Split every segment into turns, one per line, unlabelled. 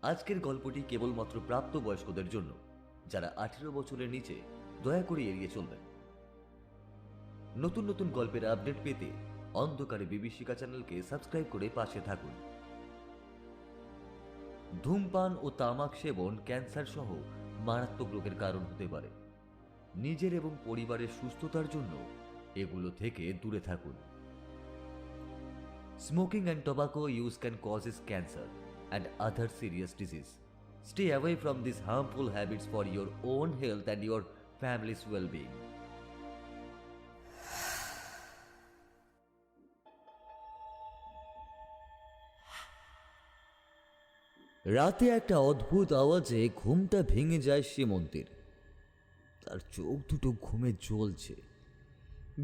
আজকের গল্পটি কেবলমাত্র প্রাপ্তবয়স্কদের জন্য। যারা 18 বছরের নিচে দয়া করে এড়িয়ে চলবেন। নতুন নতুন গল্পের আপডেট পেতে অন্ধকারে বিভীষিকা চ্যানেলকে সাবস্ক্রাইব করে পাশে থাকুন। ধূমপান ও তামাক সেবন ক্যান্সার সহ মারাত্মক রোগের কারণ হতে পারে। নিজের এবং পরিবারের সুস্থতার জন্য এগুলো থেকে দূরে থাকুন। Smoking and tobacco use can causes cancer and other serious disease. Stay away from these harmful habits for your own health and your family's well-being. রাতে একটা অদ্ভুত আওয়াজে ঘুমটা ভেঙে যায় সীমন্তের। তার চোখ দুটো ঘুমে জ্বলছে।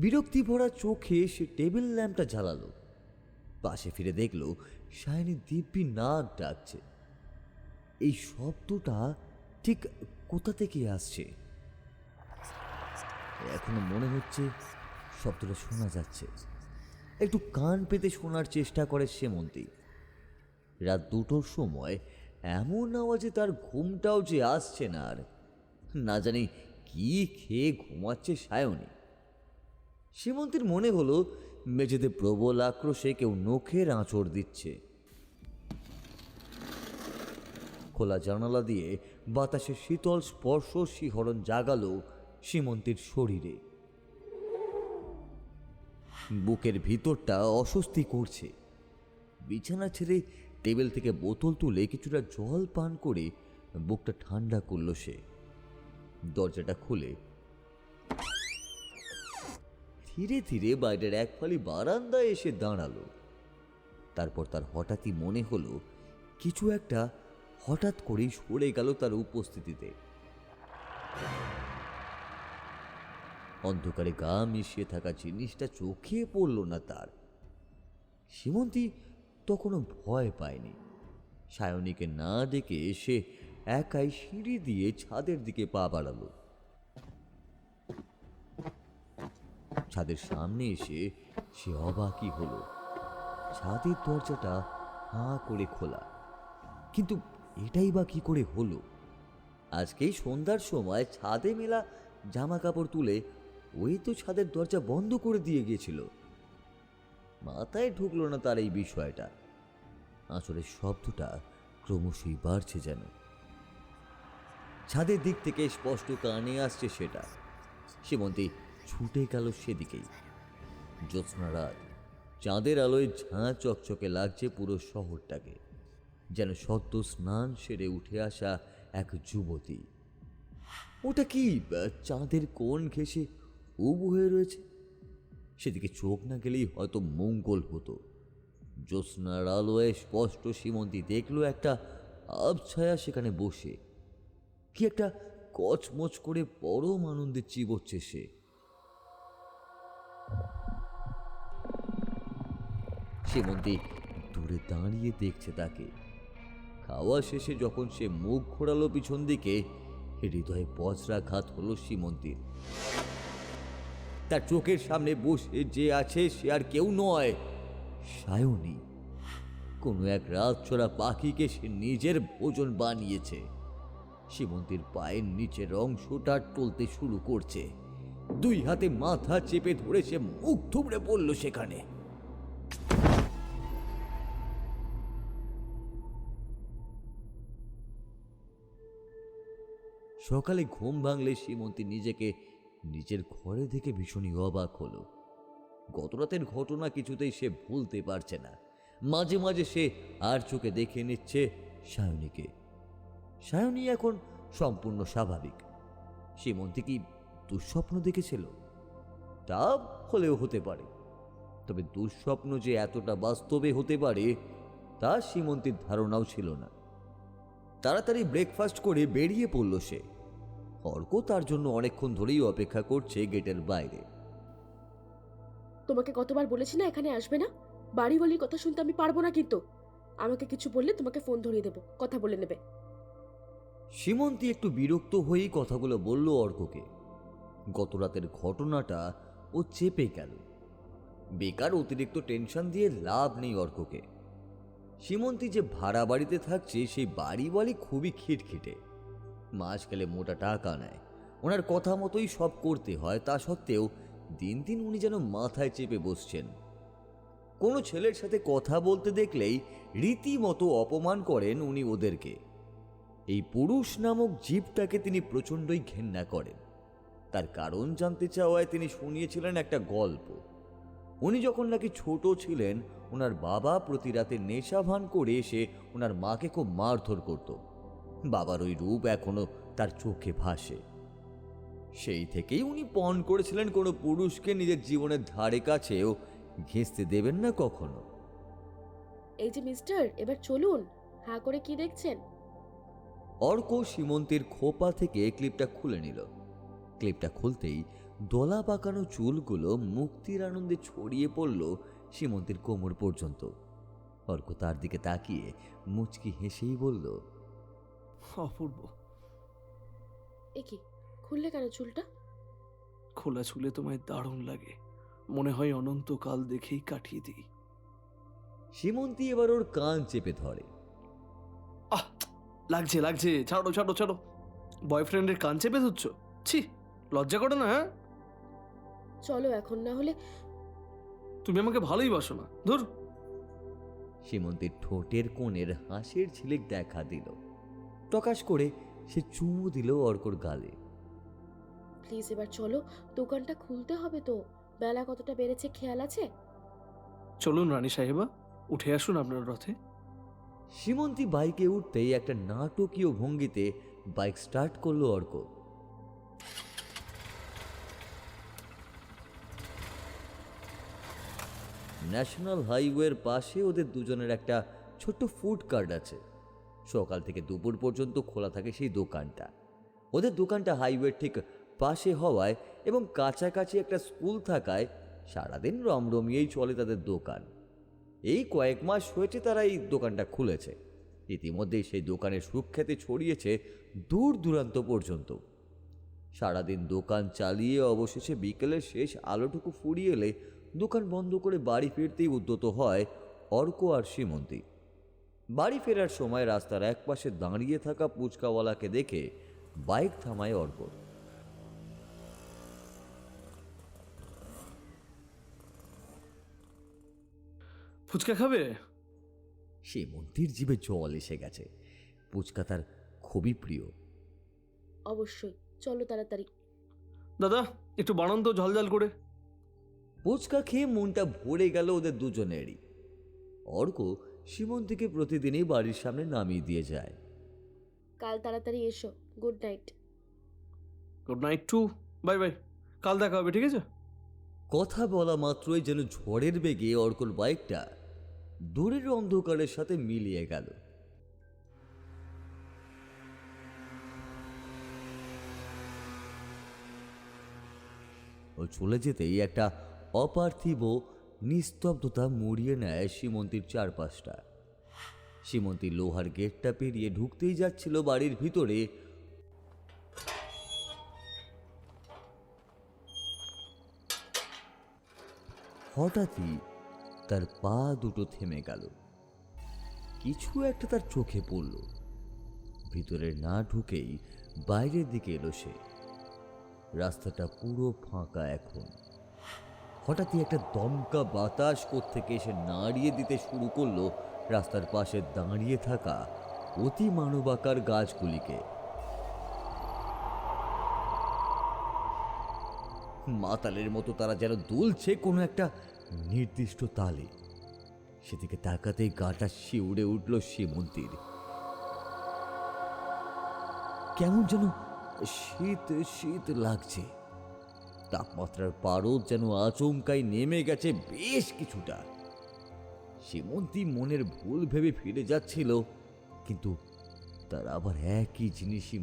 বিরক্তি ভরা চোখে সে টেবিল ল্যাম্পটা জ্বালালো। পাশে ফিরে দেখল সায়নী দিব্যি নাক ডাকছে। এই শব্দটা ঠিক কোথা থেকে আসছে? এখনো মনে হচ্ছে শব্দটা শোনা যাচ্ছে। একটু কান পেতে শোনার চেষ্টা করে সীমন্তী। রাত 2টোর সময় এমন আওয়াজে তার ঘুমটাও যে আসছে না। আর না জানি কি খেয়ে ঘুমাচ্ছে সায়নী। সীমন্তীর মনে হলো মেঝেতে প্রবল আক্রোশে কেউ নখের আঁচড় দিচ্ছে। খোলা জানালা দিয়ে বাতাসের শীতল স্পর্শ শিহরণ জাগালো সীমন্তীর শরীরে। বুকের ভিতরটা অস্বস্তি করছে। বিছানা ছেড়ে টেবিল থেকে বোতল তুলে কিছুটা জল পান করে বুকটা ঠান্ডা করল সে। দরজাটা খুলে ধীরে ধীরে বাইরের এক ফালি বারান্দায় এসে দাঁড়ালো। তারপর তার হঠাৎই মনে হলো কিছু একটা হঠাৎ করেই সরে গেল তার উপস্থিতিতে। অন্ধকারে গা মিশিয়ে থাকা জিনিসটা চোখে পড়ল না তার। সীমন্তী তখনও ভয় পায়নি। সায়নীকে না ডেকে সে একাই সিঁড়ি দিয়ে ছাদের দিকে পা বাড়ালো। ছাদের সামনে এসে সে অবাকই হলো। ছাদের দরজাটা হাঁ করে খোলা। কিন্তু এটাই বা কি করে হলো? আজকেই সন্ধ্যার সময় ছাদে মেলা জামা কাপড় তুলে ওই তো ছাদের দরজা বন্ধ করে দিয়ে গিয়েছিল। মাথায় ঢুকলো না তার এই বিষয়টা। আঁচড়ের শব্দটা ক্রমশই বাড়ছে যেন। ছাদের দিক থেকে স্পষ্ট কানে আসছে সেটা। সীমন্তী ছুটে গেল সেদিকেই। জ্যোৎস্না রাত, চাঁদের আলোয় ঝাঁ চকচকে লাগছে পুরো শহরটাকে, যেন সদ্য স্নান সেরে উঠে আসা এক যুবতী। ওটা কি চাঁদের কোণ ঘেঁষে উবু হয়ে রয়েছে? সেদিকে চোখ না গেলেই হয়তো মঙ্গল হতো। জ্যোৎস্নার আলোয় স্পষ্ট সীমন্তী দেখল একটা আবছায়া সেখানে বসে কি একটা কচমচ করে পরম আনন্দে চিবোচ্ছে সে। সীমন্তী দূরে দাঁড়িয়ে দেখছে তাকে। খাওয়া শেষে যখন সে মুখ ঘোরালো পিছন দিকে, হৃদয়ে বজ্রাঘাত হলো সীমন্তীর। তার চোখের সামনে বসে যে আছে সে আর কেউ নয়, সায়নী। কোনো এক রাতচরা পাখিকে সে নিজের ভোজন বানিয়েছে। সীমন্তীর পায়ের নিচের অংশটা টলতে শুরু করছে। 2 হাতে মাথা চেপে ধরে সে মুখ থুবড়ে পড়ল সেখানে। সকালে ঘুম ভাঙলে সীমন্তী নিজেকে নিজের ঘরে দেখে ভীষণই অবাক হলো। গতরাতের ঘটনা কিছুতেই সে ভুলতে পারছে না। মাঝে মাঝে সে আর চোখে দেখে নিচ্ছে সায়নীকে। সায়নী এখন সম্পূর্ণ স্বাভাবিক। সীমন্তী কি দুঃস্বপ্ন দেখেছিল? তা হলেও হতে পারে, তবে দুঃস্বপ্ন যে এতটা বাস্তবে হতে পারে তা সীমন্তীর ধারণাও ছিল না। তাড়াতাড়ি ব্রেকফাস্ট করে বেরিয়ে পড়ল সে। অর্ক তার জন্য অনেকক্ষণ ধরেই অপেক্ষা করছে গেটের বাইরে।
তোমাকে কতবার বলেছি না এখানে আসবে না? বাড়ি বলির কথা শুনতে আমি পারবো না, কিন্তু আমাকে কিছু বললে তোমাকে ফোন ধরিয়ে দেবো, কথা বলে নেবে।
সীমন্তী একটু বিরক্ত হয়েই কথাগুলো বলল অর্ককে। গতরাতের ঘটনাটা ও চেপে গেল। বেকার অতিরিক্ত টেনশন দিয়ে লাভ নেই অর্ককে। সীমন্তী যে ভাড়া বাড়িতে থাকছে সেই বাড়িওয়ালি খুবই খিটখিটে। মাস গেলে মোটা টাকা নেয়, ওনার কথা মতোই সব করতে হয়। তা সত্ত্বেও দিন দিন উনি যেন মাথায় চেপে বসছেন। কোনো ছেলের সাথে কথা বলতে দেখলেই রীতিমতো অপমান করেন উনি ওদেরকে। এই পুরুষ নামক জীবটাকে তিনি প্রচণ্ডই ঘেন্না করেন। তার কারণ জানতে চাওয়ায় তিনি শুনিয়েছিলেন একটা গল্প। উনি যখন নাকি ছোট ছিলেন, ওনার বাবা প্রতি রাতে নেশা ভান করে এসে ওনার মাকে খুব মারধর করত। বাবার ওই রূপ এখনো তার চোখে ভাসে। সেই থেকেই উনি পণ করেছিলেন কোনো পুরুষকে নিজের জীবনের ধারে কাছেও ঘেঁষতে দেবেন না কখনো।
এই যে মিস্টার, এবার চলুন। হা করে কি দেখছেন?
অর্ক সীমন্তের খোপা থেকে ক্লিপটা খুলে নিল। ক্লিপটা খুলতেই দলা পাকানো চুলগুলো মুক্তির আনন্দে ছড়িয়ে পড়ল সীমন্তের কোমর পর্যন্ত। অর্ক তার দিকে তাকিয়ে মুচকি হেসেই বলল,
অপূর্ব।
এ কি, খুললে কেন চুলটা?
খোলা চুলে তোমায় দারুণ লাগে, মনে হয় অনন্তকাল দেখেই কাটিয়ে দিই।
সীমন্তী এবার ওর কান চেপে ধরে।
আহ, লাগছে লাগছে, ছাড়ো ছাড়ো ছাড়ো। বয়ফ্রেন্ডের কান চেপে ধরছ? ছি, লজ্জা করে না? হ্যাঁ,
চলো এখন, না হলে।
তুমি আমাকে ভালোই বাসো না, ধুর।
সীমন্তীর ঠোঁটের কোণের হাসির ঝিলিক দেখা দিল। টকাশ করে সে চুমু দিল অর্কর গালে।
প্লিজ এবার চলো, দোকানটা খুলতে হবে তো। বেলা কতটা বেড়েছে খেয়াল আছে?
চলুন রানী সাহেবা, উঠে আসুন আপনার রথে।
সীমন্তী বাইকে উঠতেই একটা নাটকীয় ভঙ্গিতে বাইক স্টার্ট করলো অর্ক। ন্যাশনাল হাইওয়ের পাশে ওদের দুজনের একটা ছোট্ট ফুড কার্ট আছে। সকাল থেকে দুপুর পর্যন্ত খোলা থাকে সেই দোকানটা। ওদের দোকানটা হাইওয়ের ঠিক পাশে হওয়ায় এবং কাছাকাছি একটা স্কুল থাকায় সারাদিন রমরমিয়েই চলে তাদের দোকান। এই কয়েক মাস হয়েছে তারা এই দোকানটা খুলেছে। ইতিমধ্যেই সেই দোকানের সুখ্যাতি ছড়িয়েছে দূর দূরান্ত পর্যন্ত। সারাদিন দোকান চালিয়ে অবশেষে বিকেলের শেষ আলোটুকু ফুরিয়ে এলে দোকান বন্ধ করে বাড়ি ফিরতেই উদ্যত হয় অর্ক আর সীমন্তী। বাড়ি ফেরার সময় রাস্তার একপাশে দাঁড়িয়ে থাকা পুচকাওয়ালাকে দেখে বাইক থামায় অর্ক।
ফুচকা খাবে?
সীমন্তীর জিভে জল এসে গেছে। পুচকা তার খুবই প্রিয়।
অবশ্যই, চলো তাড়াতাড়ি।
দাদা, একটু বানান তো ঝালঝাল করে।
পুচকা খেয়ে মনটা ভরে গেল ওদের দুজনেরই। অর্ক সীমন্তীকে প্রতিদিনই বাড়ির সামনে নামিয়ে দিয়ে যায়।
কাল তাড়াতাড়ি এসো। Good night.
Good night too. Bye bye, কাল দেখা হবে, ঠিক আছে?
কথা বলা মাত্রই যেন ঝড়ের বেগে অর্কর বাইকটা দূরের অন্ধকারের সাথে মিলিয়ে গেল। ও চলে যেতেই একটা অপার্থিব নিস্তব্ধতা মুড়িয়ে নেয় সীমন্তীর চারপাশটা। সীমন্তী লোহার গেটটা পেরিয়ে ঢুকতেই যাচ্ছিল বাড়ির ভিতরে, হঠাৎই তার পা দুটো থেমে গেল। কিছু একটা তার চোখে পড়ল। ভিতরে না ঢুকেই বাইরের দিকে এলো সে। রাস্তাটা পুরো ফাঁকা এখন। হঠাৎই একটা দমকা বাতাস কোত্থেকে এসে নাড়িয়ে দিতে শুরু করলো রাস্তার পাশে দাঁড়িয়ে থাকা অতি মানবাকার গাছগুলিকে। মাতালের মতো তারা যেন দুলছে কোনো একটা নির্দিষ্ট তালে। সেদিকে তাকাতেই গাটা শিউরে উঠল সীমন্তীর। কেমন যেন শীত শীত লাগছে। তাপমাত্রার পারদ যেন আচমকাই নেমে গেছে বেশ কিছুটা। সীমন্তী মনের ভুল ভেবে ফিরে যাচ্ছিল, কিন্তু তার আবার একই জিনিসই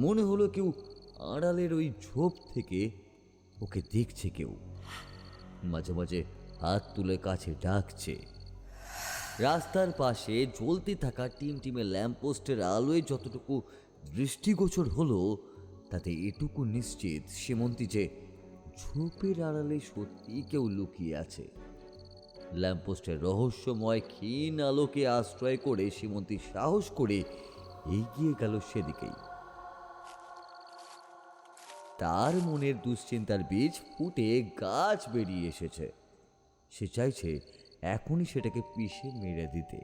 মনে হলো কেউ আড়ালের ওই ঝোপ থেকে ওকে দেখছে। কেউ মাঝে মাঝে হাত তুলে কাছে ডাকছে। রাস্তার পাশে জ্বলতে থাকা টিমটিমে ল্যাম্পপোস্টের আলোয় যতটুকু দৃষ্টিগোচর হলো, তাতে এটুকু নিশ্চিত সীমন্তী যে ঝোপের আড়ালে সত্যি কেউ লুকিয়ে আছে। ল্যাম্পপোস্টের রহস্যময় ক্ষীণ আলোকে আশ্রয় করে সীমন্তী সাহস করে এগিয়ে গেল সেদিকেই। তার মনের দুশ্চিন্তার বীজ ফুটে গাছ বেরিয়ে এসেছে। সে চাইছে এখনই সেটাকে পিষে মেরে দিতে।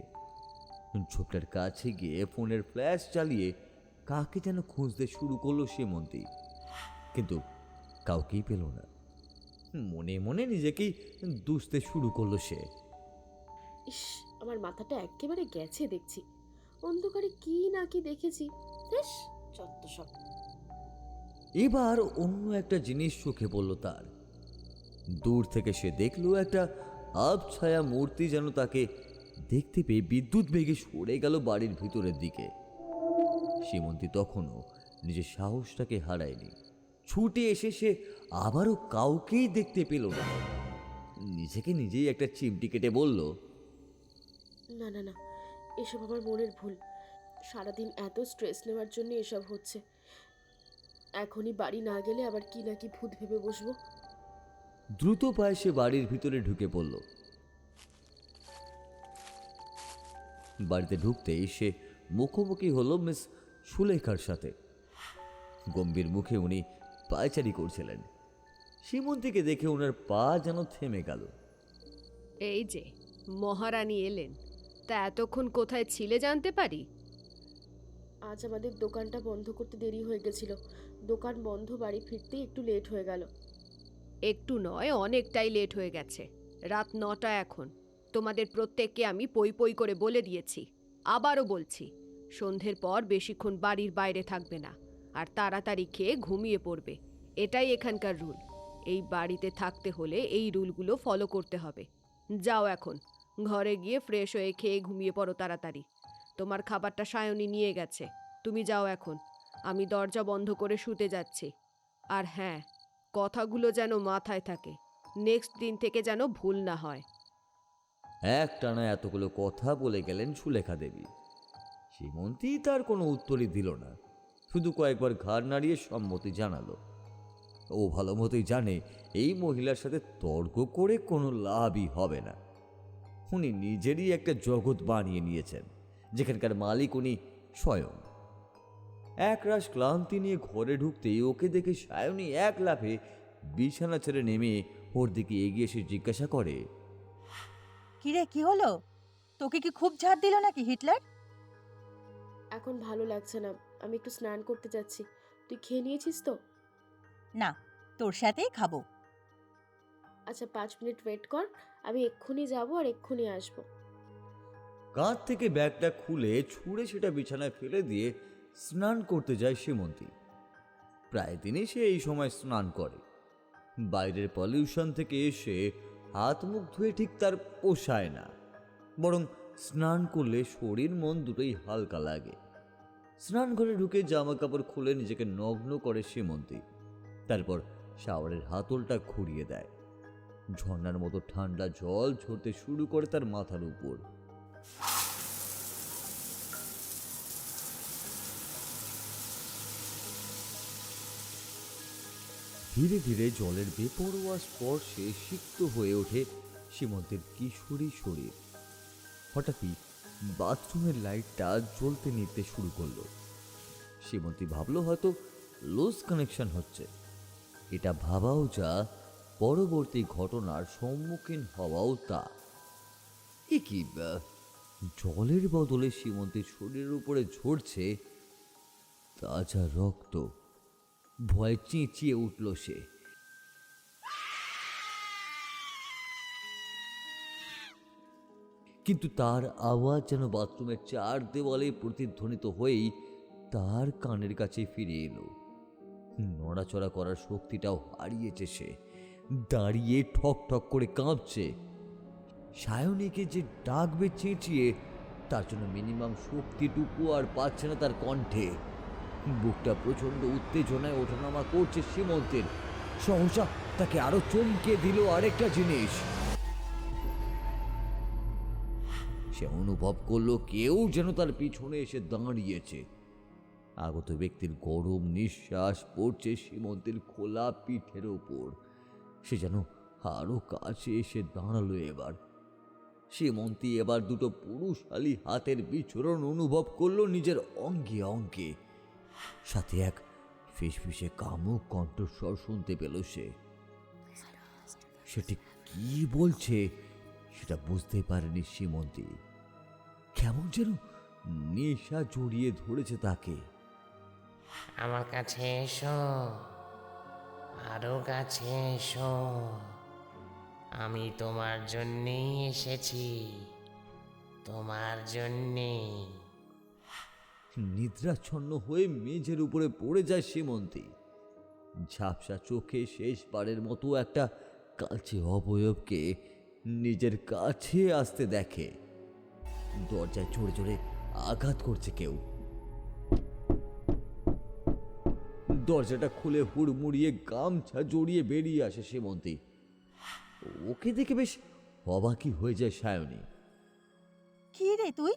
ঝোপটার কাছে গিয়ে ফোনের ফ্ল্যাশ চালিয়ে কাকে যেন খুঁজতে শুরু করলো সীমন্তী, কিন্তু কাউকেই পেল না। মনে মনে নিজেকেই দুষতে শুরু করলো সে।
ইস, আমার মাথাটা একেবারে গেছে দেখছি। অন্ধকারে কি না কি দেখেছি। বেশ যত সব।
এবার অন্য একটা জিনিস চোখে পড়ল তার। দূর থেকে সে দেখলো একটা আবছায়া মূর্তি যেন তাকে দেখতে পেয়ে বিদ্যুৎ বেগে সরে গেল বাড়ির ভিতরের দিকে। সীমন্তী তখনও নিজের সাহসটাকে হারায়নি। ছুটে এসে সে আবারও কাউকেই দেখতে পেল না। নিজেকে নিজেই একটা চিমটি কেটে বলল,
না না না, এসব আমার মনের ভুল। সারাদিন এত স্ট্রেস নেওয়ার জন্য এসব হচ্ছে। এখনই বাড়ি না গেলে আবার কি না কি ভূত ভেবে বসবো।
দ্রুত পায়ে সে বাড়ির ভিতরে ঢুকে পড়ল। বাড়িতে ঢুকতেই সে মুখোমুখি হলো মিস সুলেখার সাথে। গম্ভীর মুখে উনি পায়চারি করছিলেন। সীমন্তীকে দেখে ওনার পা যেন থেমে গেল।
এই যে মহারানী এলেন, তা এতক্ষণ কোথায় ছিলে জানতে পারি?
আজ আমাদের দোকানটা বন্ধ করতে দেরি হয়ে গেছিল। দোকান বন্ধ, বাড়ি ফিরতে একটু লেট হয়ে গেল।
একটু নয়, অনেকটাই লেট হয়ে গেছে। রাত 9টা এখন। তোমাদের প্রত্যেককে আমি পই পই করে বলে দিয়েছি, আবারও বলছি, সন্ধ্যের পর বেশিক্ষণ বাড়ির বাইরে থাকবে না, আর তাড়াতাড়ি খেয়ে ঘুমিয়ে পড়বে। এটাই এখানকার রুল। এই বাড়িতে থাকতে হলে এই রুলগুলো ফলো করতে হবে। যাও এখন ঘরে গিয়ে ফ্রেশ হয়ে খেয়ে ঘুমিয়ে পড়ো তাড়াতাড়ি। তোমার খাবারটা সায়নী নিয়ে গেছে, তুমি যাও এখন। আমি দরজা বন্ধ করে শুতে যাচ্ছি। আর হ্যাঁ, কথাগুলো যেন মাথায় থাকে, নেক্সট দিন থেকে যেন ভুল না হয়।
একটানা এতগুলো কথা বলে গেলেন সুলেখা দেবী। সীমন্তী তার কোনো উত্তরই দিল না, শুধু কয়েকবার ঘাড় নাড়িয়ে সম্মতি জানালো। ও ভালো মতোই জানে এই মহিলার সাথে তর্ক করে কোনো লাভই হবে না। উনি নিজেরই একটা জগৎ বানিয়ে নিয়েছেন, যেখানকার মালিক উনি স্বয়ং। একরাশ ক্লান্তি নিয়ে ঘরে ঢুকতেই ওকে দেখে সায়নী এক লাফে বিছানা ছেড়ে নেমে ওর দিকে এগিয়ে এসে জিজ্ঞাসা করে,
কিরে, কি হলো? তোকে কি খুব ঝাড় দিল নাকি হিটলার?
এখন ভালো লাগছে না, আমি একটু স্নান করতে যাচ্ছি। তুই খেয়ে নিয়েছিস তো?
না, তোর সাথেই খাবো।
আচ্ছা, 5 মিনিট ওয়েট কর, আমি এক্ষুনি যাবো আর এক্ষুনি আসবো।
কাঁধ থেকে ব্যাগটা খুলে ছুঁড়ে সেটা বিছানায় ফেলে দিয়ে স্নান করতে যায় সীমন্তী। প্রায় দিনই সে এই সময় স্নান করে। বাইরের পলিউশন থেকে এসে হাত মুখ ধুয়ে ঠিক তার পোষায় না, বরং স্নান করলে শরীর মন দুটোই হালকা লাগে। স্নান ঘরে ঢুকে জামা কাপড় খুলে নিজেকে নগ্ন করে সীমন্তী। তারপর শাওয়ারের হাতলটা ঘুরিয়ে দেয়। ঝর্ণার মতো ঠান্ডা জল ঝরতে শুরু করে তার মাথার উপর। ধীরে ধীরে জলের বেপরোয়া স্পর্শে সিক্ত হয়ে ওঠে সীমন্তের কিশোরী শরীর। হঠাৎই বাথরুমের লাইটটা জ্বলতে নিতে শুরু করলো। সীমন্তী ভাবলো হয়তো লুজ কানেকশন হচ্ছে। এটা ভাবাও যা, পরবর্তী ঘটনার সম্মুখীন হওয়াও তা। এ কি, জলের বদলে সীমন্তীর শরীরের উপরে ঝরছে তাজা রক্ত। ভয়ে চেঁচিয়ে উঠল সে। কিন্তু তার আওয়াজ যেন বাথরুমের চার দেওয়ালে প্রতিধ্বনিত হয়েই তার কানের কাছে ফিরে এলো। নড়াচড়া করার শক্তিটাও হারিয়েছে সে। দাঁড়িয়ে ঠক ঠক করে কাঁপছে। সায়নীকে যে ডাকবে চেঁচিয়ে, তার জন্য মিনিমাম শক্তিটুকু আর পাচ্ছে না তার কণ্ঠে। বুকটা প্রচন্ড উত্তেজনায় ওঠানামা করছে সীমন্তের। সহসা তাকে আরো চমকে দিল আরেকটা জিনিস। সে অনুভব করলো কেউ যেন তার পিছনে এসে দাঁড়িয়েছে। আগত ব্যক্তির গরম নিঃশ্বাস পড়ছে সীমন্তের খোলা পিঠের ওপর। সে যেন আরো কাছে এসে দাঁড়ালো এবার, সীমন্তী এবার দুটো পুরুষালী হাতের বিচরণ অনুভব করলো নিজের অঙ্গে অঙ্গে। সাথে এক ফিসফিসে কামুক কণ্ঠস্বর শুনতে পেল সে। সেটি কি বলছে সেটা বুঝতে পারেনি সীমন্তী। কেমন যেন নেশা জড়িয়ে ধরেছে তাকে।
আমার কাছে এসো, আরো কাছে এসো, আমি তোমার জন্যেই এসেছি, তোমার জন্যেই।
নিদ্রাচ্ছন্ন হয়ে মেঝের উপরে পড়ে যায় সীমন্তী। ঝাপসা চোখে শেষবারের মতো একটা কালচে অবয়বকে নিজের কাছে আসতে দেখে। দরজায় জোরে জোরে আঘাত করছে কেউ। দরজাটা খুলে হুড়মুড়িয়ে গামছা জড়িয়ে বেরিয়ে আসে সীমন্তী। ওকে দেখে বেশ অবাকই হয়ে যায় সায়নী।
কি রে তুই,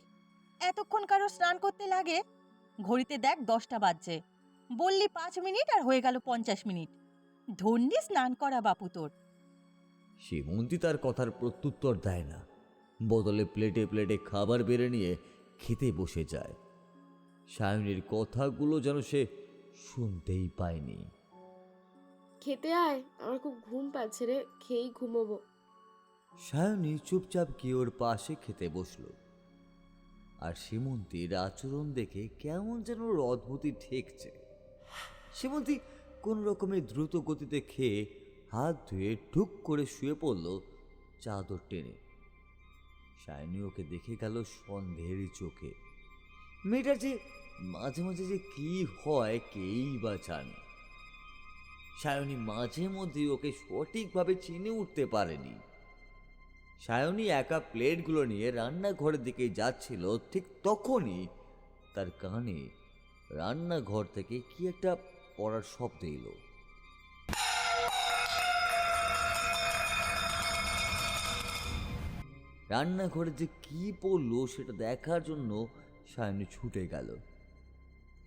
এতক্ষণ কারো স্নান করতে লাগে? ঘড়িতে দেখ 10টা বাজছে। বললি 5 মিনিট আর হয়ে গেল 50 মিনিট। ধন্যি স্নান করা বাপু তোর।
সীমন্তী তার কথার প্রত্যুত্তর দেয় না, বদলে প্লেটে প্লেটে খাবার বেড়ে নিয়ে খেতে বসে যায়। সায়নীর কথাগুলো যেন সে শুনতেই পায়নি।
খেতে আয়, আমার খুব ঘুম পাচ্ছে রে, খেয়েই ঘুমোবো।
সায়নী চুপচাপ গিয়ে ওর পাশে খেতে বসল। আর সীমন্তীর আচরণ দেখে কেমন যেন ওর অদ্ভুতই ঠেকছে। সীমন্তী কোন রকমের দ্রুত গতিতে খেয়ে হাত ধুয়ে ঢুক করে শুয়ে পড়ল চাদর টেনে। সায়নী ওকে দেখে গেল সন্দেহেরই চোখে। মেয়েটার যে মাঝে মাঝে যে কি হয় কেই বা জানে। সায়নী মাঝে মধ্যে ওকে সঠিকভাবে চিনে উঠতে পারেনি। সায়নী একা প্লেটগুলো নিয়ে রান্নাঘরের দিকে যাচ্ছিল, ঠিক তখনই তার কানে রান্নাঘর থেকে কি একটা পড়ার শব্দ এলো। রান্নাঘরে যে কি পড়লো সেটা দেখার জন্য সায়নী ছুটে গেল।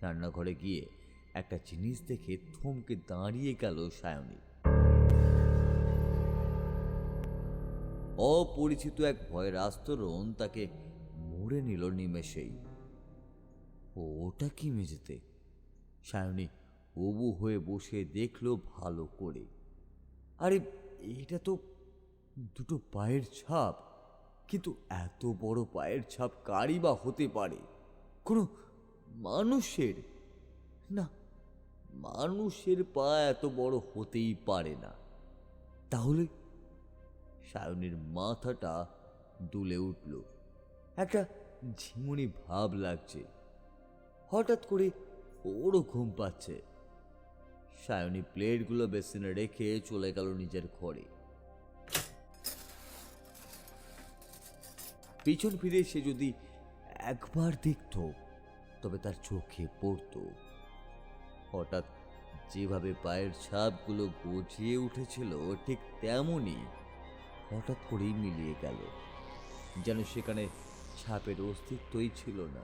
রান্নাঘরে গিয়ে একটা জিনিস দেখে থমকে দাঁড়িয়ে গেল সায়নী। অপরিচিত এক ভয়ের আস্তরণ তাকে মুড়ে নিল নিমেষেই। ওটা কি মেঝেতে? সায়নী অবু হয়ে বসে দেখলো ভালো করে। আরে এটা তো দুটো পায়ের ছাপ, কিন্তু এত বড় পায়ের ছাপ কারই বা হতে পারে? কোনো মানুষের না, মানুষের পা এত বড় হতেই পারে না। তাহলে সায়নীর মাথাটা দুলে উঠল। একটা ঝিমুনি ভাব লাগছে। হঠাৎ করে ওরও ঘুম পাচ্ছে। সায়নী প্লেটগুলো বেসিনে রেখে চলে গেল নিজের ঘরে। পিছন ফিরে সে যদি একবার দেখত তবে তার চোখে পড়ত হঠাৎ যেভাবে পায়ের ছাপগুলো গজিয়ে উঠেছিল ঠিক তেমনই হঠাৎ করেই মিলিয়ে গেল, যেন সেখানে ছাপের অস্তিত্বই ছিল না।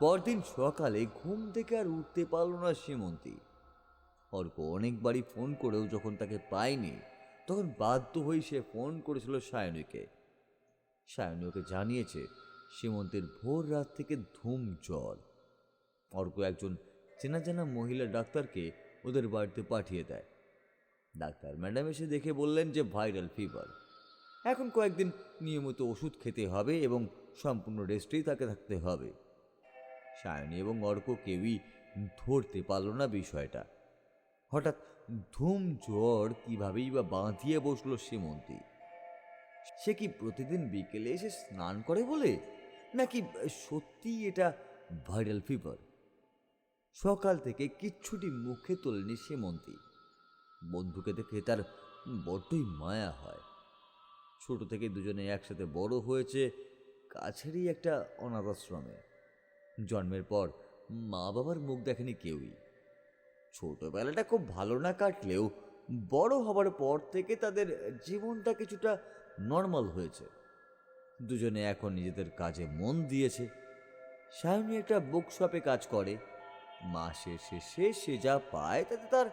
পরদিন সকালে ঘুম থেকে আর উঠতে পারল না সীমন্তী। অর্ক অনেকবারই ফোন করেও যখন তাকে পায়নি, তখন বাধ্য হয়ে সে ফোন করেছিল সায়নীকে। সায়নী ওকে জানিয়েছে সীমন্তের ভোর রাত থেকে ধুম জ্বর। অর্ক একজন চেনা জানা মহিলা ডাক্তারকে ওদের বাড়িতে পাঠিয়ে দেয়। ডাক্তার ম্যাডাম এসে দেখে বললেন যে ভাইরাল ফিভার, এখন কয়েকদিন নিয়মিত ওষুধ খেতে হবে এবং সম্পূর্ণ রেস্টেই তাকে থাকতে হবে। সায়নী এবং অর্ক কেউই ধরতে পারল না বিষয়টা। হঠাৎ ধুম জ্বর কিভাবেই বা বাঁধিয়ে বসলো সীমন্তী। সে কি প্রতিদিন বিকেলে এসে স্নান করে বলে, নাকি সত্যি এটা ভাইরাল ফিভার? সকাল থেকে কিচ্ছুটি মুখে তোলেনি সীমন্তী। বন্ধুকে দেখে তার বড্ডই মায়া হয়। ছোট থেকে দুজনে একসাথে বড় হয়েছে কাছেরই একটা অনাথ আশ্রমে। জন্মের পর মা বাবার মুখ দেখেনি কেউই। ছোটবেলাটা খুব ভালো না কাটলেও বড় হবার পর থেকে তাদের জীবনটা কিছুটা নর্মাল হয়েছে। দুজনে এখন নিজেদের কাজে মন দিয়েছে। সায়নী একটা বুক শপে কাজ করে। মাসের শেষে সে যা পায় তাতে তার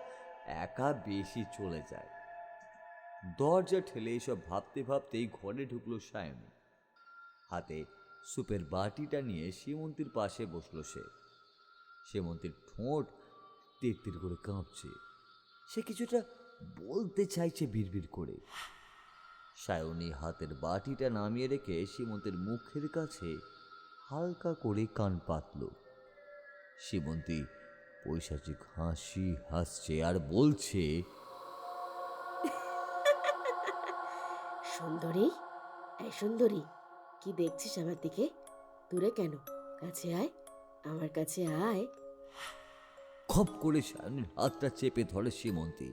একা বেশি চলে যায়। দরজা ঠেলে এসব ভাবতে ভাবতেই ঘরে ঢুকলো সায়নী। হাতে সুপের বাটিটা নিয়ে সীমন্তীর পাশে বসলো সে। সীমন্তীর ঠোঁট তীর তীর করে কাঁপছে। সে কিছুটা বলতে চাইছে বিড়বিড় করে। সায়নী হাতের বাটিটা নামিয়ে রেখে সীমন্তের মুখের কাছে হালকা করে কান পাতল। সীমন্তী পৈশাচিক হাসি হাসছে আর বলছে,
সুন্দরী, এই সুন্দরী, কি দেখছিস আমার দিকে? দূরে কেন? কাছে আয়, আমার কাছে আয়।
খপ করে সায়নীর হাতটা চেপে ধরে সীমন্তী।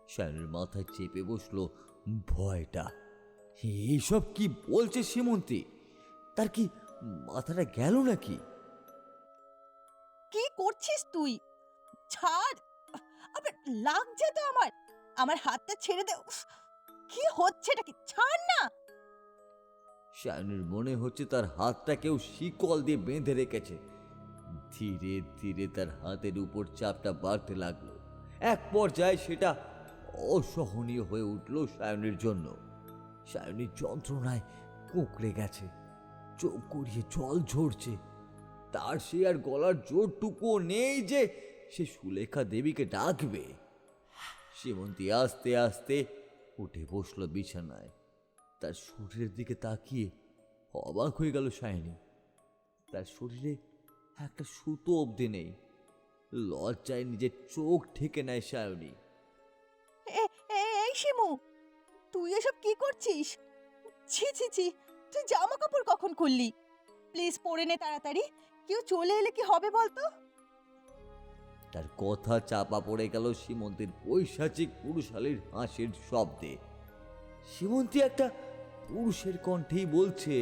সায়নীর মাথায় চেপে বসলো ভয়টা। এইসব কি বলছে সীমন্তী? তার কি মাথাটা গেল নাকি?
কি করছিস তুই? ছাড়, আবার লাগছে তো আমার। আমার হাতটা ছেড়ে দে। উফ, কি হচ্ছে এটা? কি ছাড় না।
সায়নীর মনে হচ্ছে তার হাতটা কেউ শিকল দিয়ে বেঁধে রেখেছে। ধীরে ধীরে তার হাতের উপর চাপটা বাড়তে লাগলো। এক পর্যায়ে সেটা অসহনীয় হয়ে উঠল সায়নীর জন্য। সায়নী যন্ত্রণায় কুঁকড়ে গেছে, চোখ গড়িয়ে জল ঝরছে। তার সে আর গলার জোরটুকুও নেই যে সে সুলেখা দেবীকে ডাকবে। সীমন্তী আস্তে আস্তে উঠে বসলো বিছানায়। তার শরীরের দিকে তাকিয়ে অবাক হয়ে গেল সায়নী। তার শরীরে একটা সুতো অবধি নেই। লজ্জায় নিজের চোখ ঢেকে নেয় সায়নী।
এই শিমু, তুই এসব কি করছিস? ছি ছি ছি, তুই জামা কাপড় কখন খুললি? প্লিজ পরে নে তাড়াতাড়ি। কেউ চলে এলে কি হবে বলতো?
তার কথা চাপা পড়ে গেল সীমন্তীর পৈশাচিক পুরুষালীর হাসির শব্দে। সীমন্তী একটা পুরুষের কণ্ঠেই বলছে,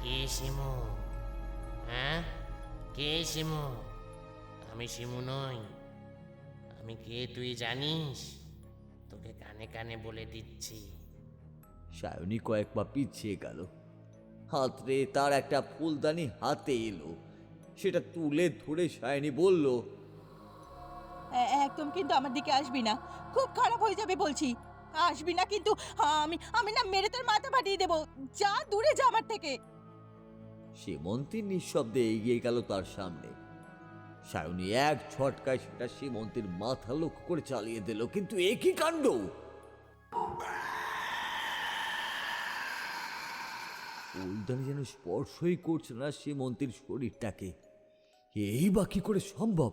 কে শিমু? হ্যাঁ, কে শিমু? আমি শিমু নই। আমি কে তুই জানিস? তোকে কানে কানে বলে দিচ্ছি।
সায়নী কয়েক পা পিছিয়ে গেল। হাতরে তার একটা ফুলদানি হাতে এলো। সেটা তুলে ধরে সায়নী বলল,
একদম কিন্তু আমার দিকে আসবি না, খুব খারাপ হয়ে যাবে বলছি। আসবি না কিন্তু আমি আমি না মেরে তোর মাথা ফাটিয়ে দেবো। যা, দূরে যা আমার থেকে।
সীমন্তী নিঃশব্দে এগিয়ে গেল তার সামনে। সায়নী এক ঝটকায় সেটা সীমন্তীর মাথা লক্ষ্য করে চালিয়ে দিল। কিন্তু একই কাণ্ড! ফুলদানি যেন স্পর্শই করছে না সীমন্তীর শরীরটাকে। এই বা কি করে সম্ভব?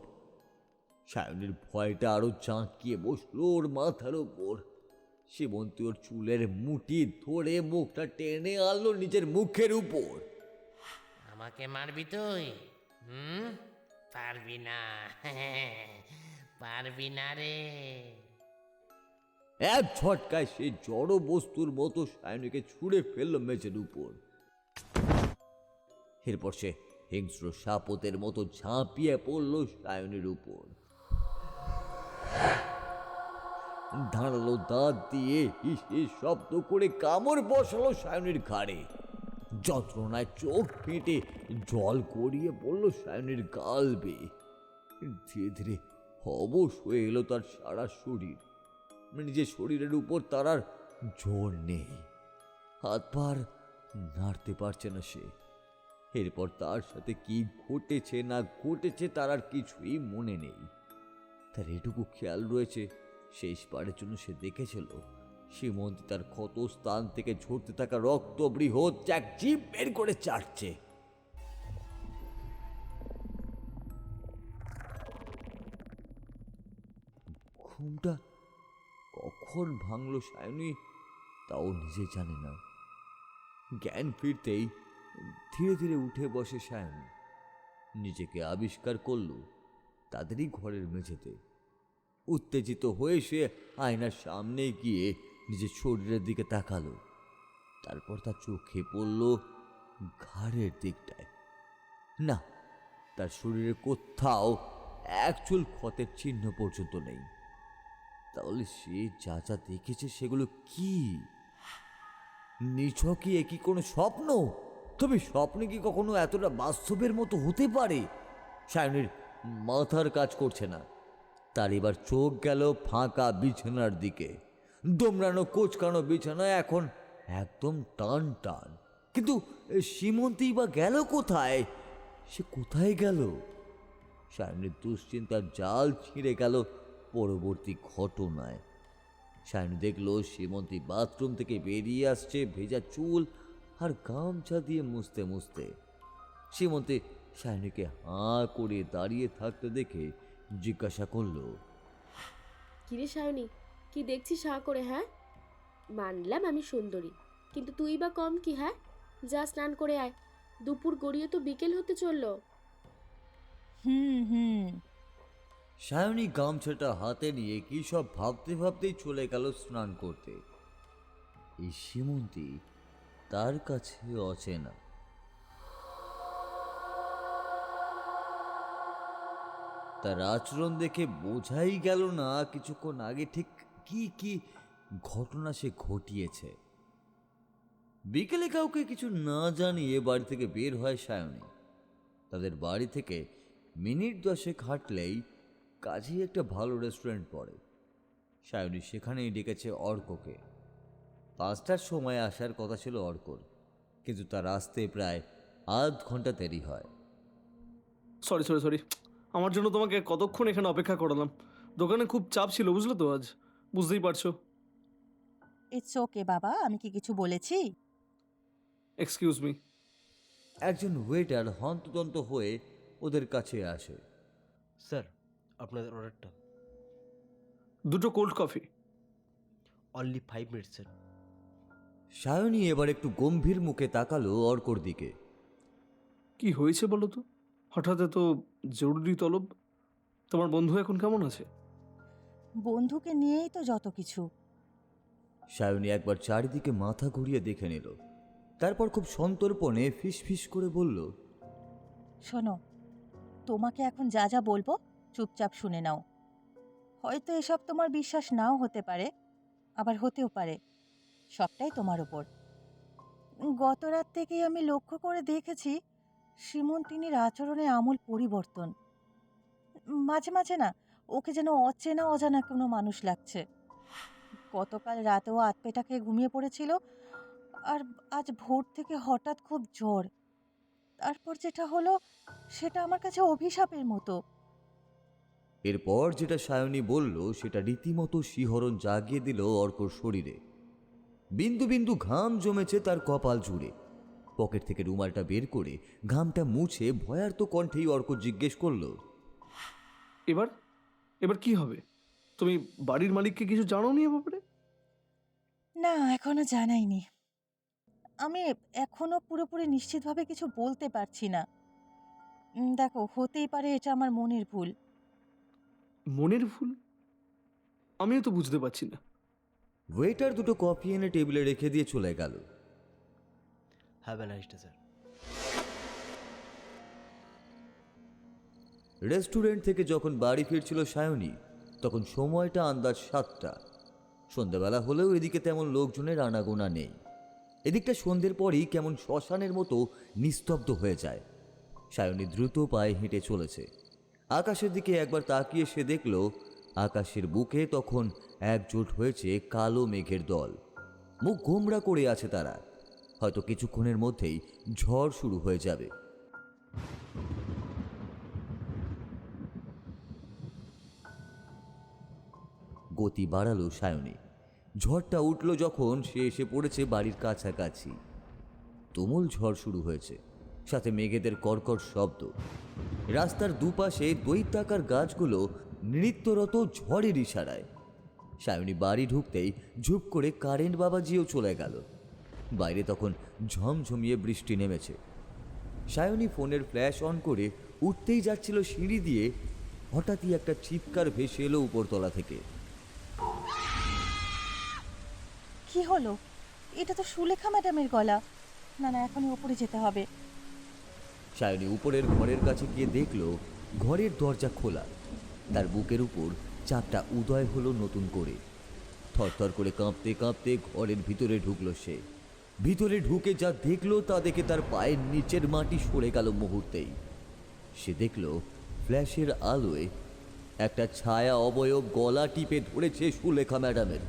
সায়নীর ভয়টা আরো জাঁকিয়ে বসলো ওর মাথার ওপর। সীমন্তী ওর চুলের মুঠি ধরে মুখটা টেনে আনলো নিজের মুখের উপর।
আমাকে মারবি তুই? পারবি না। পারবি না রে।
এক ঝটকায় সে জড় বস্তুর মতো সায়নীকে ছুঁড়ে ফেললো মেঝের উপর। এরপর সে হিংস্র সাপতের মতো ঝাঁপিয়ে পড়লো সায়নীর উপর। ধারালো দাঁত দিয়ে হিস হিস শব্দ করে কামড় বসালো সায়নীর ঘাড়ে। যন্ত্রণায় চোখ ফেটে জল গড়িয়ে পড়লো সায়নীর গাল বেয়ে। ধীরে ধীরে অবশ হয়ে এলো তার সারা শরীর। নিজের শরীরের উপর তার আর জোর নেই। হাত পার নাড়তে পারছে না সে। এরপর তার সাথে কি ঘটেছে না ঘটেছে তার আর কিছুই মনে নেই। তার এটুকু খেয়াল রয়েছে, শেষবারের জন্য সে দেখেছিল সীমন্তী তার ক্ষত স্থান থেকে ঝরতে থাকা রক্ত বৃহৎ এক জিভ বের করে চাটছে। ঘুমটা কখন ভাঙল সায়নী তাও নিজে জানে না। জ্ঞান ফিরতেই ধীরে ধীরে উঠে বসে সায়নী। নিজেকে আবিষ্কার করল তাদেরই ঘরের মেঝেতে। উত্তেজিত হয়ে সে আয়নার সামনে গিয়ে নিজের শরীরের দিকে তাকালো। তারপর তার চোখে পড়ল ঘাড়ের দিকটায়। না, তার শরীরে কোথাও এক চুল ক্ষতের চিহ্ন পর্যন্ত নেই। তাহলে সে যা যা দেখেছে সেগুলো কি? নিছকই একই কোনো স্বপ্ন? তবে স্বপ্নে কি কখনো এতটা বাস্তবের মতো হতে পারে? সায়নীর মাথার কাজ করছে না। তার এবার চোখ গেল ফাঁকা বিছানার দিকে। দোমড়ানো কোচকানো বিছানা এখন একদম টান টান। কিন্তু সীমন্তী বা গেল কোথায়? সে কোথায় গেল? সায়নীর দুশ্চিন্তার জাল ছিঁড়ে গেল পরবর্তী ঘটনায়। সায়নী দেখল সীমন্তী বাথরুম থেকে বেরিয়ে আসছে ভেজা চুল আর গামছা দিয়ে মুছতে মুছতে। সীমন্তী সায়নীকে হাঁ করে দাঁড়িয়ে থাকতে দেখে জিজ্ঞাসা করল,
কিরে সায়নী, কি দেখছিস হাঁ করে? হ্যাঁ, মানলাম আমি সুন্দরী, কিন্তু তুই বা কম কি? হ্যাঁ, যা স্নান করে আয়, দুপুর গড়িয়ে তো বিকেল হতে চললো।
হুম।
সায়নী গামছাটা হাতে নিয়ে কি সব ভাবতে ভাবতেই চলে গেল স্নান করতে। এই সীমন্তী তার কাছে অচেনা। তার আচরণ দেখে বোঝাই গেল না কিছুক্ষণ আগে ঠিক কি কি ঘটনা সে ঘটিয়েছে। বিকেলে কাউকে কিছু না জানিয়ে বাড়ি থেকে বের হয় সায়নী। তাদের বাড়ি থেকে মিনিট 10 হাঁটলেই কাছেই একটা ভালো রেস্টুরেন্ট পড়ে। সায়নী সেখানেই ডেকেছে অর্ককে। 5টার সময় আসার কথা ছিল অর্কর, কিন্তু তার আসতে প্রায় আধ ঘন্টা দেরি হয়।
সরি, আমার জন্য তোমাকে কতক্ষণ এখানে অপেক্ষা করালাম। দোকানে খুব চাপ ছিল, বুঝলে তো, আজ বুঝতেই পারছো।
ইটস ওকে বাবা, আমি কি কিছু বলেছি?
Excuse me.
একজন ওয়েটার হন্তদন্ত হয়ে ওদের কাছে আসে।
স্যার, আপনাদের অর্ডারটা।
2 cold coffee.
Only 5 minute sir.
Sayani এবার একটু গম্ভীর মুখে তাকালো অর্কর দিকে।
কি হয়েছে বলো তো? হঠাৎ এত জরুরি তলব। তোমার বন্ধু এখন কেমন আছে?
বন্ধুকে নিয়েই তো যত কিছু।
সায়নী একবার চারিদিকে মাথা ঘুরিয়ে দেখে নিল, তারপর খুব সন্তর্পণে ফিস করে বলল,
শোনো, তোমাকে এখন যা যা বলবো চুপচাপ শুনে নাও। হয়তো এসব তোমার বিশ্বাস নাও হতে পারে, আবার হতেও পারে, সবটাই তোমার ওপর। গত রাত থেকেই আমি লক্ষ্য করে দেখেছি সীমন্তিনীর আচরণে আমূল পরিবর্তন। মাঝে মাঝে না ওকে যেন অচেনা অজানা কোনো মানুষ লাগছে। গতকাল রাতেও আতপেটা খেয়ে ঘুমিয়ে পড়েছিল, আর আজ ভোর থেকে হঠাৎ খুব জ্বর। তারপর যেটা হলো সেটা আমার কাছে অভিশাপের মতো।
এরপর যেটা সায়নী বলল সেটা রীতিমতো শিহরণ জাগিয়ে দিল অর্কর শরীরে। বিন্দু বিন্দু ঘাম জমেছে তার কপাল জুড়ে। পকেট থেকে রুমালটা বের করে ঘামটা মুছে ভয়ার্ত কণ্ঠেই অর্ক জিজ্ঞেস করল,
এবার কি হবে? তুমি বাড়ির মালিককে কিছু জানোনি এ ব্যাপারে?
না, এখনো জানাইনি। আমি এখনো পুরোপুরি নিশ্চিতভাবে কিছু বলতে পারছি না। দেখো, হতেই পারে এটা আমার মনের ভুল।
মনের ভুল? আমিও তো বুঝতে পারছি না।
ওয়েটার 2 কফি এনে টেবিলে রেখে দিয়ে চলে গেল।
Have a nice day sir.
Restaurant থেকে যখন বাড়ি ফিরছিল সায়নী, তখন সময়টা আন্দাজ 7টা। সন্ধ্যাবেলা হলেও এদিকে তেমন লোকজনের আনাগোনা নেই। এদিকটা সন্ধ্যের পরই কেমন শ্মশানের মতো নিস্তব্ধ হয়ে যায়। সায়নী দ্রুত পায়ে হেঁটে চলেছে। আকাশের দিকে একবার তাকিয়ে সে দেখল আকাশের বুকে তখন একজোট হয়েছে কালো মেঘের দল। মুখ গোমড়া করে আছে তারা। হয়তো কিছুক্ষণের মধ্যেই ঝড় শুরু হয়ে যাবে। গতি বাড়ালো সায়নী। ঝড়টা উঠল যখন সে এসে পড়েছে বাড়ির কাছাকাছি। তুমুল ঝড় শুরু হয়েছে, সাথে মেঘেদের কর্কট শব্দ। রাস্তার দুপাশে দৈত্যাকার গাছগুলো নৃত্যরত ঝড়ের ইশারায়। সায়নী বাড়ি ঢুকতেই ঝুপ করে কারেন্ট বাবাজিও চলে গেল। বাইরে তখন ঝমঝমিয়ে বৃষ্টি নেমেছে। সায়নী ফোনের ফ্ল্যাশ অন করে উঠতেই যাচ্ছিল সিঁড়ি দিয়ে, হঠাৎই একটা চিৎকার ভেসে এলো উপরতলা থেকে।
কি হলো? এটা তো সুলেখা ম্যাডামের গলা। না, এখনই ওপরে যেতে হবে।
সায়নী উপরের ঘরের কাছে গিয়ে দেখল ঘরের দরজা খোলা। তার বুকের উপর চাপটা উদয় হলো নতুন করে। থরথর করে কাঁপতে কাঁপতে ঘরের ভিতরে ঢুকলো সে। ভিতরে ঢুকে যা দেখলো তা দেখে তার পায়ের নিচের মাটি সরে গেল মুহূর্তেই। সে দেখল ফ্ল্যাশের আলোয় একটা ছায়া অবয়ব গলা টিপে ধরেছে সুলেখা ম্যাডামের।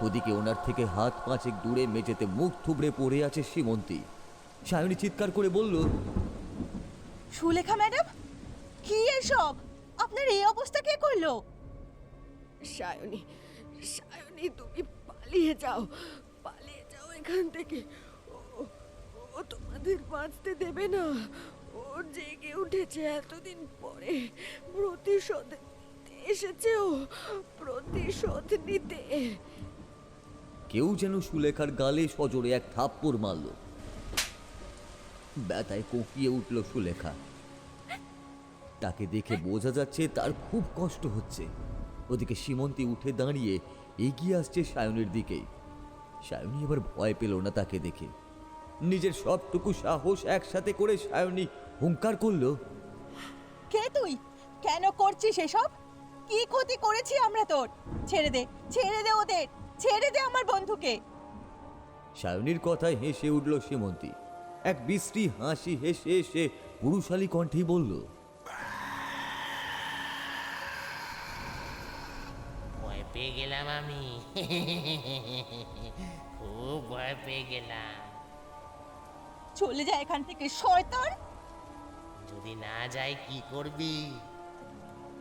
ওদিকে ওনার থেকে হাত পাঁচেক দূরে মেঝেতে মুখ থুবড়ে পড়ে আছে সীমন্তী। সায়নী চিৎকার করে বলল,
সুলেখা ম্যাডাম, কি এসব? আপনার এই অবস্থা কে করলো?
সায়নী, সায়নী, তুমি পালিয়ে যাও, পালিয়ে যাও এখান থেকে। ও- ও তোমাদের বাঁচতে দেবে না। ও জেগে উঠেছে এতদিন পরে, প্রতিশোধ নিতে এসেছে। ও প্রতিশোধ নিতে।
কেউ যেন সুলেখার গালে সজোরে এক থাপ্পড় মারল। ব্যথায় কোঁকিয়ে উঠল সুলেখা। তাকে দেখে বোঝা যাচ্ছে তার খুব কষ্ট হচ্ছে। ওদিকে সীমন্তী উঠে দাঁড়িয়ে এগিয়ে আসছে সায়নীর দিকেই। সায়নী এবার ভয় পেল না তাকে দেখে। নিজের সবটুকু সাহস একসাথে করে সায়নী হুঙ্কার করল,
কে তুই? কেন করছিস এসব? কি ক্ষতি করেছি আমরা তোর? ছেড়ে দে, ছেড়ে দে ওদের, ছেড়ে দে আমার বন্ধুকে।
সায়নীর কথায় হেসে উঠল সীমন্তী। এক বিশ্রী হাসি হেসে সে পুরুষালী কণ্ঠেই বলল,
ভয় পেয়ে গেলাম আমি। খুব ভয় পেয়ে গেলাম।
চলে যা এখান থেকে শয়তান।
যদি না যাই কি করবি?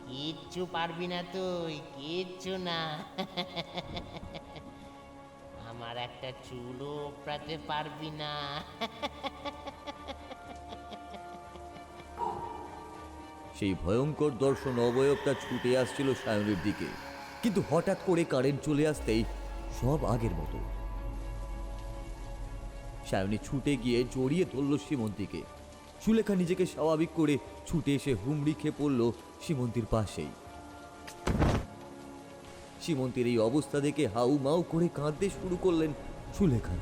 কিচ্ছু পারবি না তুই, কিচ্ছু না। আমার একটা চুলও উপড়াতে পারবি না।
সেই ভয়ঙ্কর দর্শন অবয়বটা ছুটে আসছিল সায়নীর দিকে, কিন্তু হঠাৎ করে কারেন্ট চলে আসতেই সব আগের মতো। সায়নী ছুটে গিয়ে জড়িয়ে ধরল সীমন্তীকে। সুলেখা নিজেকে স্বাভাবিক করে ছুটে এসে হুমড়ি খেয়ে পড়ল সীমন্তীর পাশেই। সীমন্তীর এই অবস্থা দেখে হাউ মাউ করে কাঁদতে শুরু করলেন সুলেখা।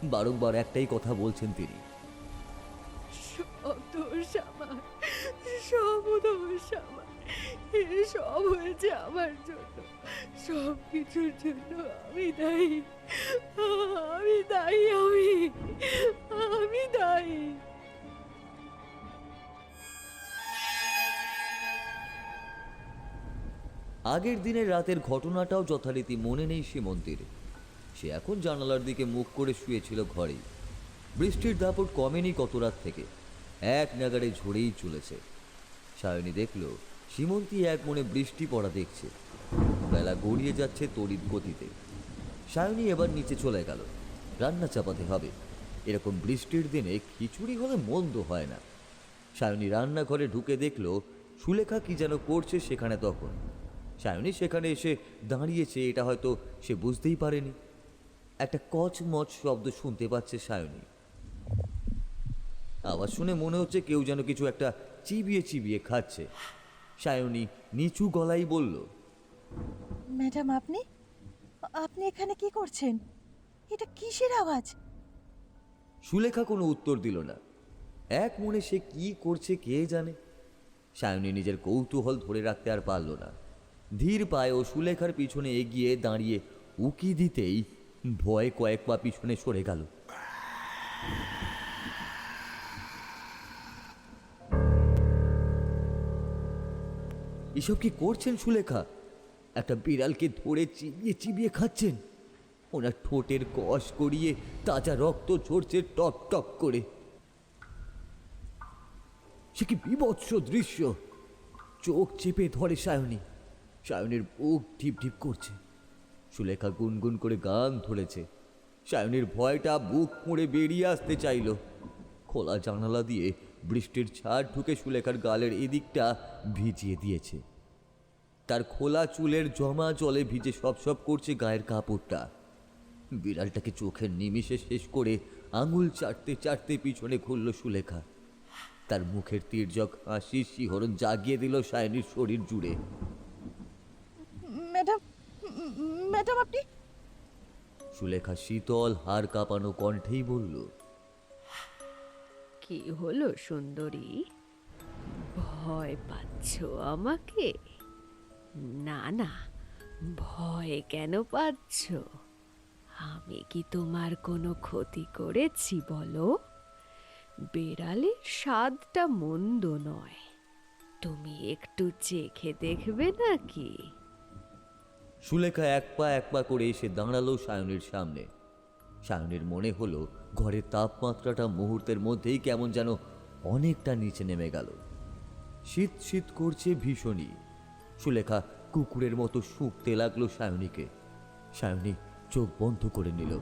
বারংবার একটাই কথা বলছেন তিনি,
সব দোষ আমার, সব দোষ আমার। এ সব হয়েছে আমার জন্য, সব কিছুর জন্য আমি দায়ী, আমি দায়ী, আমি দায়ী।
আগের দিনের রাতের ঘটনাটাও যথারীতি মনে নেই সীমন্তীর। সে এখন জানালার দিকে মুখ করে শুয়েছিল ঘরে। বৃষ্টির দাপট কমেনি কত রাত থেকে, এক নাগাড়ে ঝরেই চলেছে। সায়নী দেখল সীমন্তী এক মনে বৃষ্টি পড়া দেখছে। বেলা গড়িয়ে যাচ্ছে তড়িৎ গতিতে। সায়নী এবার নিচে চলে গেল, রান্না চাপাতে হবে। এরকম বৃষ্টির দিনে খিচুড়ি হলে মন্দ হয় না। সায়নী রান্নাঘরে ঢুকে দেখল সুলেখা কি যেন করছে সেখানে। তখন সায়নী সেখানে এসে দাঁড়িয়েছে, এটা হয়তো সে বুঝতেই পারেনি। একটা কচমচ শব্দ শুনতে পাচ্ছে সায়নী। আওয়াজ শুনে মনে হচ্ছে কেউ যেন কিছু একটা চিবিয়ে চিবিয়ে খাচ্ছে। সায়নী নিচু গলায় বলল,
ম্যাডাম, আপনি আপনি এখানে কি করছেন? এটা কিসের আওয়াজ?
সুলেখা কোনো উত্তর দিল না। এক মনে সে কি করছে কে জানে। সায়নী নিজের কৌতূহল ধরে রাখতে আর পারল না। ধীর পায়ে ও সুলেখার পিছনে এগিয়ে দাঁড়িয়ে উকি দিতেই ভয়ে কয়েক পা পিছনে সরে গেল। এসব কি করছেন সুলেখা? একটা বিড়ালকে ধরে চিবিয়ে চিবিয়ে খাচ্ছেন। ওনার ঠোঁটের কষ করিয়ে তাজা রক্ত ঝরছে টপ টপ করে। সে কি বীভৎস দৃশ্য! চোখ চেপে ধরে সায়নী। সায়নীর বুক ঢিপ ঢিপ করছে। সুলেখা গুনগুন করে গান ধরেছে। সায়নীর ভয়টা বুক ফুঁড়ে বেরিয়ে আসতে চাইল। খোলা জানালা দিয়ে বৃষ্টির ছাড় ঢুকে সুলেখার গালের এদিকটা ভিজিয়ে দিয়েছে। তার খোলা চুলের জমা জলে ভিজে সপ সপ করছে গায়ের কাপড়টা। বিড়ালটাকে চোখের নিমিষে শেষ করে আঙুল চাটতে চাটতে পিছনে ঘুরল সুলেখা। তার মুখের তির্যক হাসি শিহরণ জাগিয়ে দিল সায়নীর শরীর জুড়ে।
ম্যাডাম, ম্যাডাম আপনি?
সুলেখা শীতল হাড় কাঁপানো কণ্ঠেই বলল,
কি হলো সুন্দরী, ভয় পাচ্ছ আমাকে? না না, ভয় কেন পাচ্ছ? আমি কি তোমার কোনো ক্ষতি করেছি বলো? বেড়ালের স্বাদটা মন্দ নয়, তুমি একটু চেখে দেখবে নাকি?
সুলেখা এক পা করে এসে দাঁড়ালো সায়নীর সামনে। সায়নীর মনে হলো ঘরের তাপমাত্রাটা মুহূর্তের মধ্যেই কেমন যেন অনেকটা নিচে নেমে গেল। শীত শীত করছে ভীষণই। সুলেখা কুকুরের মতো শুঁকতে লাগলো সায়নীকে। সায়নী চোখ বন্ধ করে নিল।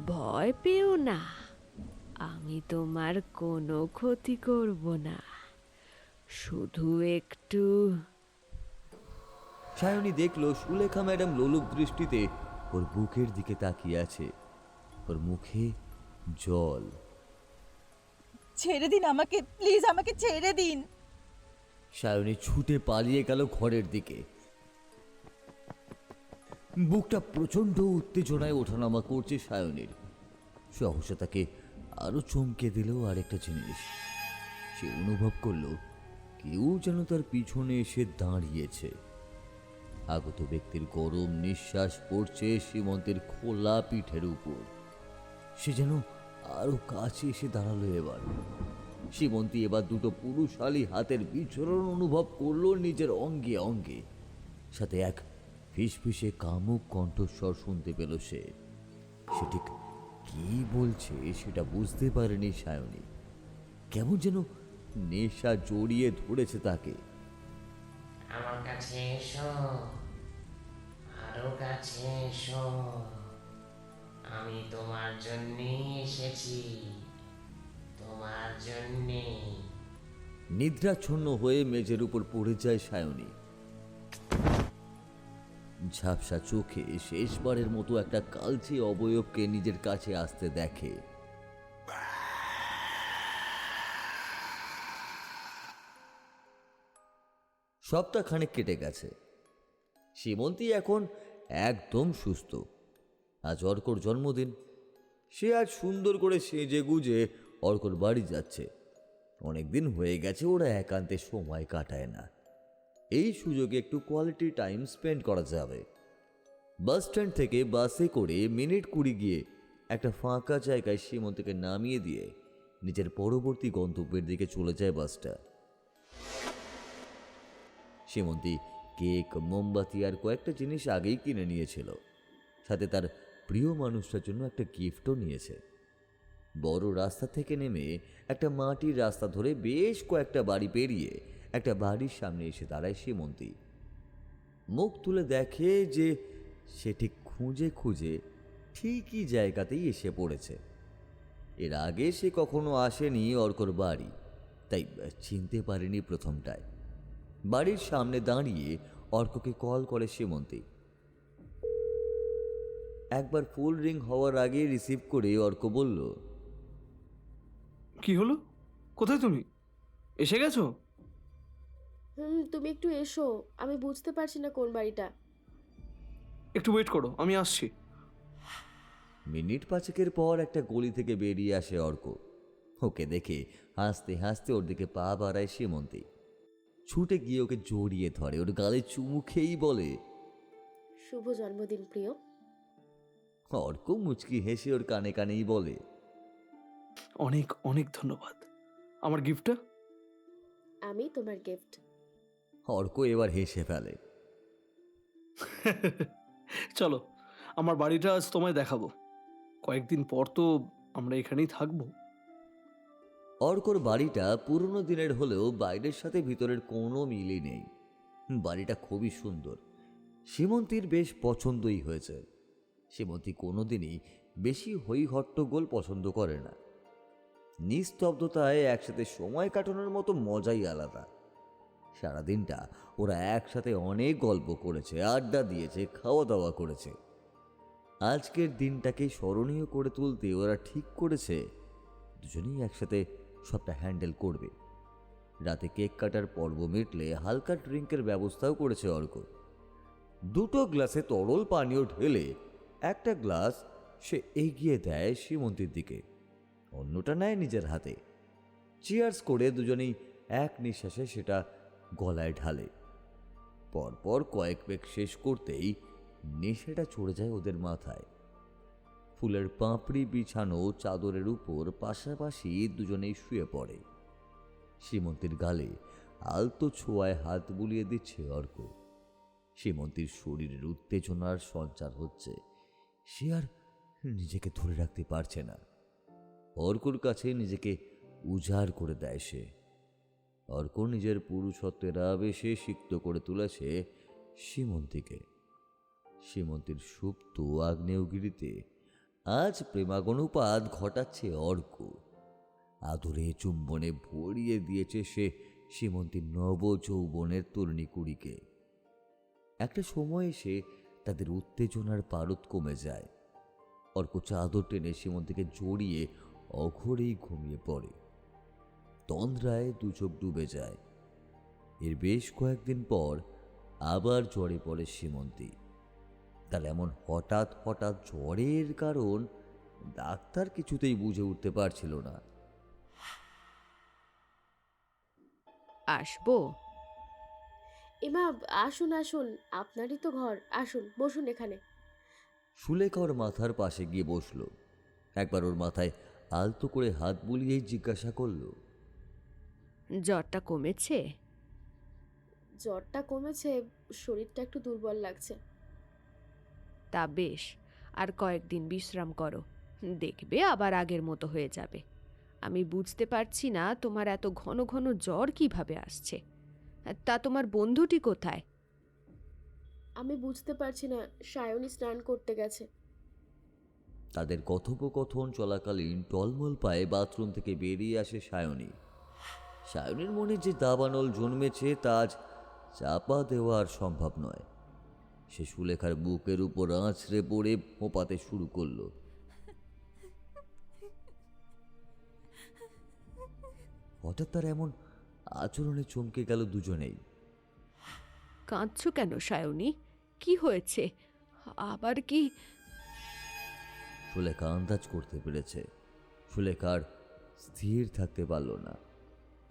ভয় পেও না, আমি তোমার কোনো ক্ষতি করব না, শুধু একটু।
সায়নী দেখলো সুলেখা ম্যাডাম লোলুপ দৃষ্টিতে ওর বুকের দিকে তাকিয়ে আছে। ওর মুখে জল।
ছেড়ে দিন আমাকে, প্লিজ আমাকে ছেড়ে দিন।
সায়নী ছুটে পালিয়ে গেল ঘরের দিকে। বুকটা প্রচন্ড উত্তেজনায় ওঠানামা করছে সায়নীর। সহসা তাকে আরো চমকে দিল আরেকটা জিনিস। সে অনুভব করলো কেউ যেন তার পিছনে এসে দাঁড়িয়েছে। আগত ব্যক্তির গরম নিঃশ্বাস পড়ছে সীমন্তের খোলা পিঠের উপর। সে যেন আরো কাছে এসে দাঁড়ালো এবার। সীমন্তী এবার দুটো পুরুষালী হাতের বিচরণ অনুভব করলো নিজের অঙ্গে অঙ্গে। সাথে এক ফিসফিসে কামুক কণ্ঠস্বর শুনতে পেল সে। সে ঠিক কি বলছে সেটা বুঝতে পারেনি সায়নী। কেমন যেন নেশা জড়িয়ে ধরেছে তাকে।
আমার কাছে এসো, আরো কাছে এসো, আমি তোমার জন্যই এসেছি, তোমার জন্যে।
নিদ্রাচ্ছন্ন হয়ে মেঝের উপর পড়ে যায় সায়নী। ঝাপসা চোখে শেষবারের মতো একটা কালচে অবয়বকে নিজের কাছে আসতে দেখে। সপ্তাহখানেক কেটে গেছে। সীমন্তী এখন একদম সুস্থ। আজ অর্কর জন্মদিন। সে আজ সুন্দর করে সেজে গুজে অর্কর বাড়ি যাচ্ছে। অনেকদিন হয়ে গেছে ওরা একান্তে সময় কাটায় না। এই সুযোগে একটু কোয়ালিটি টাইম স্পেন্ড করা যাবে। বাস স্ট্যান্ড থেকে বাসে করে মিনিট 20 গিয়ে একটা ফাঁকা জায়গায় সীমন্তকে নামিয়ে দিয়ে নিজের পরবর্তী গন্তব্যের দিকে চলে যায় বাসটা। সীমন্তী কেক, মোমবাতি আর কয়েকটা জিনিস আগেই কিনে নিয়েছিল। সাথে তার প্রিয় মানুষটার জন্য একটা গিফটও নিয়েছে। বড় রাস্তা থেকে নেমে একটা মাটির রাস্তা ধরে বেশ কয়েকটা বাড়ি পেরিয়ে একটা বাড়ির সামনে এসে দাঁড়ায় সীমন্তী। মুখ তুলে দেখে যে সে ঠিক খুঁজে খুঁজে ঠিকই জায়গাতেই এসে পড়েছে। এর আগে সে কখনো আসেনি অর্কর বাড়ি, তাই চিনতে পারেনি প্রথমটায়। বাড়ির সামনে দাঁড়িয়ে অর্ককে কল করে সীমন্তী। একবার ফুল রিং হওয়ার আগে রিসিভ করে অর্ক বলল,
কি হলো? কোথায় তুমি? এসে গেছো?
তুমি একটু এসো, আমি বুঝতে পারছি না কোন বাড়িটা।
একটু ওয়েট করো, আমি আসছি।
মিনিট 5 পর একটা গলি থেকে বেরিয়ে আসে অর্ক। ওকে দেখে হাসতে হাসতে ওর দিকে পা বাড়ায় সীমন্তী। ছুটে গিয়ে ওকে জড়িয়ে ধরে, ওর গালে চুমু খেয়েই বলে,
শুভ জন্মদিন প্রিয়।
অর্ক মুচকি হেসে ওর কানে কানেই বলে,
অনেক অনেক ধন্যবাদ। আমার গিফটটা?
আমি তোমার গিফট।
অর্ক এবার হেসে ফেলে।
চলো, আমার বাড়িটা আজ তোমায় দেখাবো। কয়েকদিন পর তো আমরা এখানেই থাকবো।
অর্কর বাড়িটা পুরনো দিনের হলেও বাইরের সাথে ভিতরের কোনো মিলই নেই। বাড়িটা খুবই সুন্দর। সীমন্তীর বেশ পছন্দই হয়েছে। সীমন্তী কোনোদিনই বেশি হই হট্টগোল পছন্দ করে না। নিস্তব্ধতায় একসাথে সময় কাটানোর মতো মজাই আলাদা। সারাদিনটা ওরা একসাথে অনেক গল্প করেছে, আড্ডা দিয়েছে, খাওয়া দাওয়া করেছে। আজকের দিনটাকে স্মরণীয় করে তুলতে ওরা ঠিক করেছে দুজনেই একসাথে সবটা হ্যান্ডেল করবে। রাতে কেক কাটার পর্ব মিটলে হালকা ড্রিঙ্কের ব্যবস্থাও করেছে অর্ক। 2টো গ্লাসে তরল পানীয় ঢেলে একটা গ্লাস সে এগিয়ে দেয় সীমন্তীর দিকে, অন্যটা নেয় নিজের হাতে। চিয়ার্স করে দুজনেই এক নিঃশ্বাসে সেটা গলায় ঢালে। পরপর কয়েক পেক শেষ করতেই নেশাটা চড়ে যায় ওদের মাথায়। ফুলের পাপড়ি বিছানো চাদরের উপর পাশাপাশি দুজনেই শুয়ে পড়ে। সীমন্তীর গালে আলতো ছোঁয়ায় হাত বুলিয়ে দিচ্ছে অর্ক। সীমন্তীর শরীরের উত্তেজনার সঞ্চার হচ্ছে, সে আর নিজেকে ধরে রাখতে পারছে না। অর্কর কাছে নিজেকে উজাড় করে দেয় সে। অর্ক নিজের পুরুষত্বের আবেশে সিক্ত করে তুলেছে সীমন্তীকে। সীমন্তীর সুপ্ত আগ্নেয়গিরিতে আজ প্রেমাগনুপাত ঘটাচ্ছে অর্ক। আদরে চুম্বনে ভরিয়ে দিয়েছে সে সীমন্তীর নব যৌবনের তরুণীকুড়িকে। একটা সময় এসে তাদের উত্তেজনার পারদ কমে যায়। অর্ক চাদর টেনে সীমন্তীকে জড়িয়ে অঘোরেই ঘুমিয়ে পড়ে। তন্দ্রায় দু চোখ ডুবে যায়। এর বেশ কয়েকদিন পর আবার জ্বরে পড়ে সীমন্তী। তার এমন হঠাৎ হঠাৎ জ্বরের কারণ ডাক্তার কিছুতেই বুঝে উঠতে পারছিল না।
আসবো?
এমা, আসুন আসুন, আপনারই তো ঘর, আসুন বসুন এখানে।
সুলেখা ওর মাথার পাশে গিয়ে বসল। একবার ওর মাথায় আলতো করে হাত বুলিয়েই জিজ্ঞাসা করলো,
জ্বরটা কমেছে?
জ্বরটা কমেছে, শরীরটা একটু দুর্বল লাগছে।
তা বেশ, আর কয়েকদিন বিশ্রাম করো, দেখবে আবার আগের মতো হয়ে যাবে। আমি বুঝতে পারছি না তোমার এত ঘন ঘন জ্বর কিভাবে আসছে। তা তোমার বন্ধুটি কোথায়?
আমি বুঝতে পারছি না, সায়নী স্নান করতে গেছে।
তাদের কথোপকথন চলাকালীন টলমল পায়ে বাথরুম থেকে বেরিয়ে আসে সায়নী। সায়নীর মনে যে দাবানল জন্মেছে তা আজ চাপা দেওয়া আর সম্ভব নয়। সে সুলেখার বুকের উপর আঁচড়ে পড়ে ফোঁপাতে শুরু করলো। হঠাৎ তার এমন আচরণে চমকে গেল দুজনেই।
কাঁদছো কেন সায়নী? কি হয়েছে? আবার কি?
সুলেখা আন্দাজ করতে পেরেছে। সুলেখার স্থির থাকতে পারল না।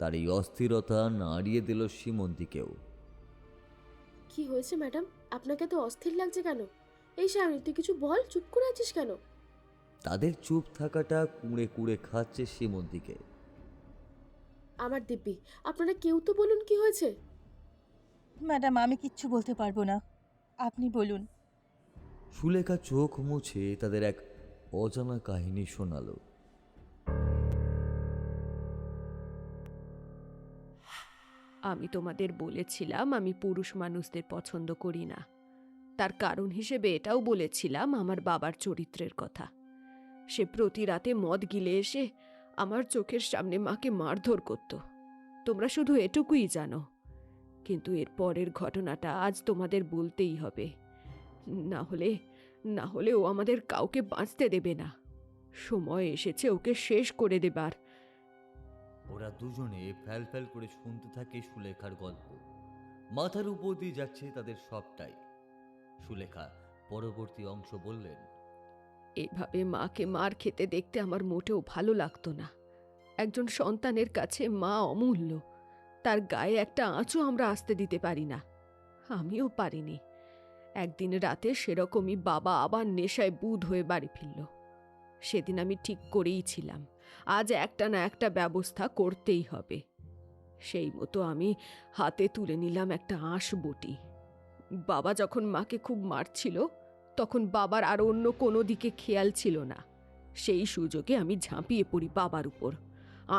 তার এই অস্থিরতা নাড়িয়ে দিল সীমন্তীকেও।
কি হয়েছে ম্যাডাম, আপনাকে তো অস্থির লাগছে কেন? এই সায়নী, তুই কিছু বল, চুপ করে আছিস কেন?
তাদের চুপ থাকাটা কুঁড়ে কুঁড়ে খাচ্ছে সীমন্তীকে।
আমার দিব্যি, আপনারা কেউ তো বলুন কি হয়েছে।
ম্যাডাম, আমি কিচ্ছু বলতে পারবো না, আপনি বলুন।
সুলেখা চোখ মুছে তাদের এক অজানা কাহিনী শোনালো।
আমি তোমাদের বলেছিলাম আমি পুরুষ মানুষদের পছন্দ করি না। তার কারণ হিসেবে এটাও বলেছিলাম আমার বাবার চরিত্রের কথা। সে প্রতি রাতে মদ গিলে এসে আমার চোখের সামনে মাকে মারধর করত। তোমরা শুধু এটুকুই জানো, কিন্তু এর পরের ঘটনাটা আজ তোমাদের বলতেই হবে। না হলে ও আমাদের কাউকে বাঁচতে দেবে না। সময় এসেছে ওকে শেষ করে দেবার।
ওরা দুজনে ফ্যাল ফ্যাল করে শুনতে থাকে সুলেখার গল্প। মাথার উপর দিয়ে যাচ্ছে তাদের সবটাই। সুলেখা পরবর্তী অংশ বললেন,
এভাবে মাকে মার খেতে দেখতে আমার মোটেও ভালো লাগতো না। একজন সন্তানের কাছে মা অমূল্য। তার গায়ে একটা আঁচও আমরা আসতে দিতে পারি না। আমিও পারিনি। একদিন রাতে সেরকমই বাবা আবার নেশায় বুঁদ হয়ে বাড়ি ফিরল। সেদিন আমি ঠিক করেই ছিলাম, আজ একটা না একটা ব্যবস্থা করতেই হবে। সেই মতো আমি হাতে তুলে নিলাম একটা আঁশ বটি। বাবা যখন মাকে খুব মারছিল, তখন বাবার আর অন্য কোনো দিকে খেয়াল ছিল না। সেই সুযোগে আমি ঝাঁপিয়ে পড়ি বাবার উপর,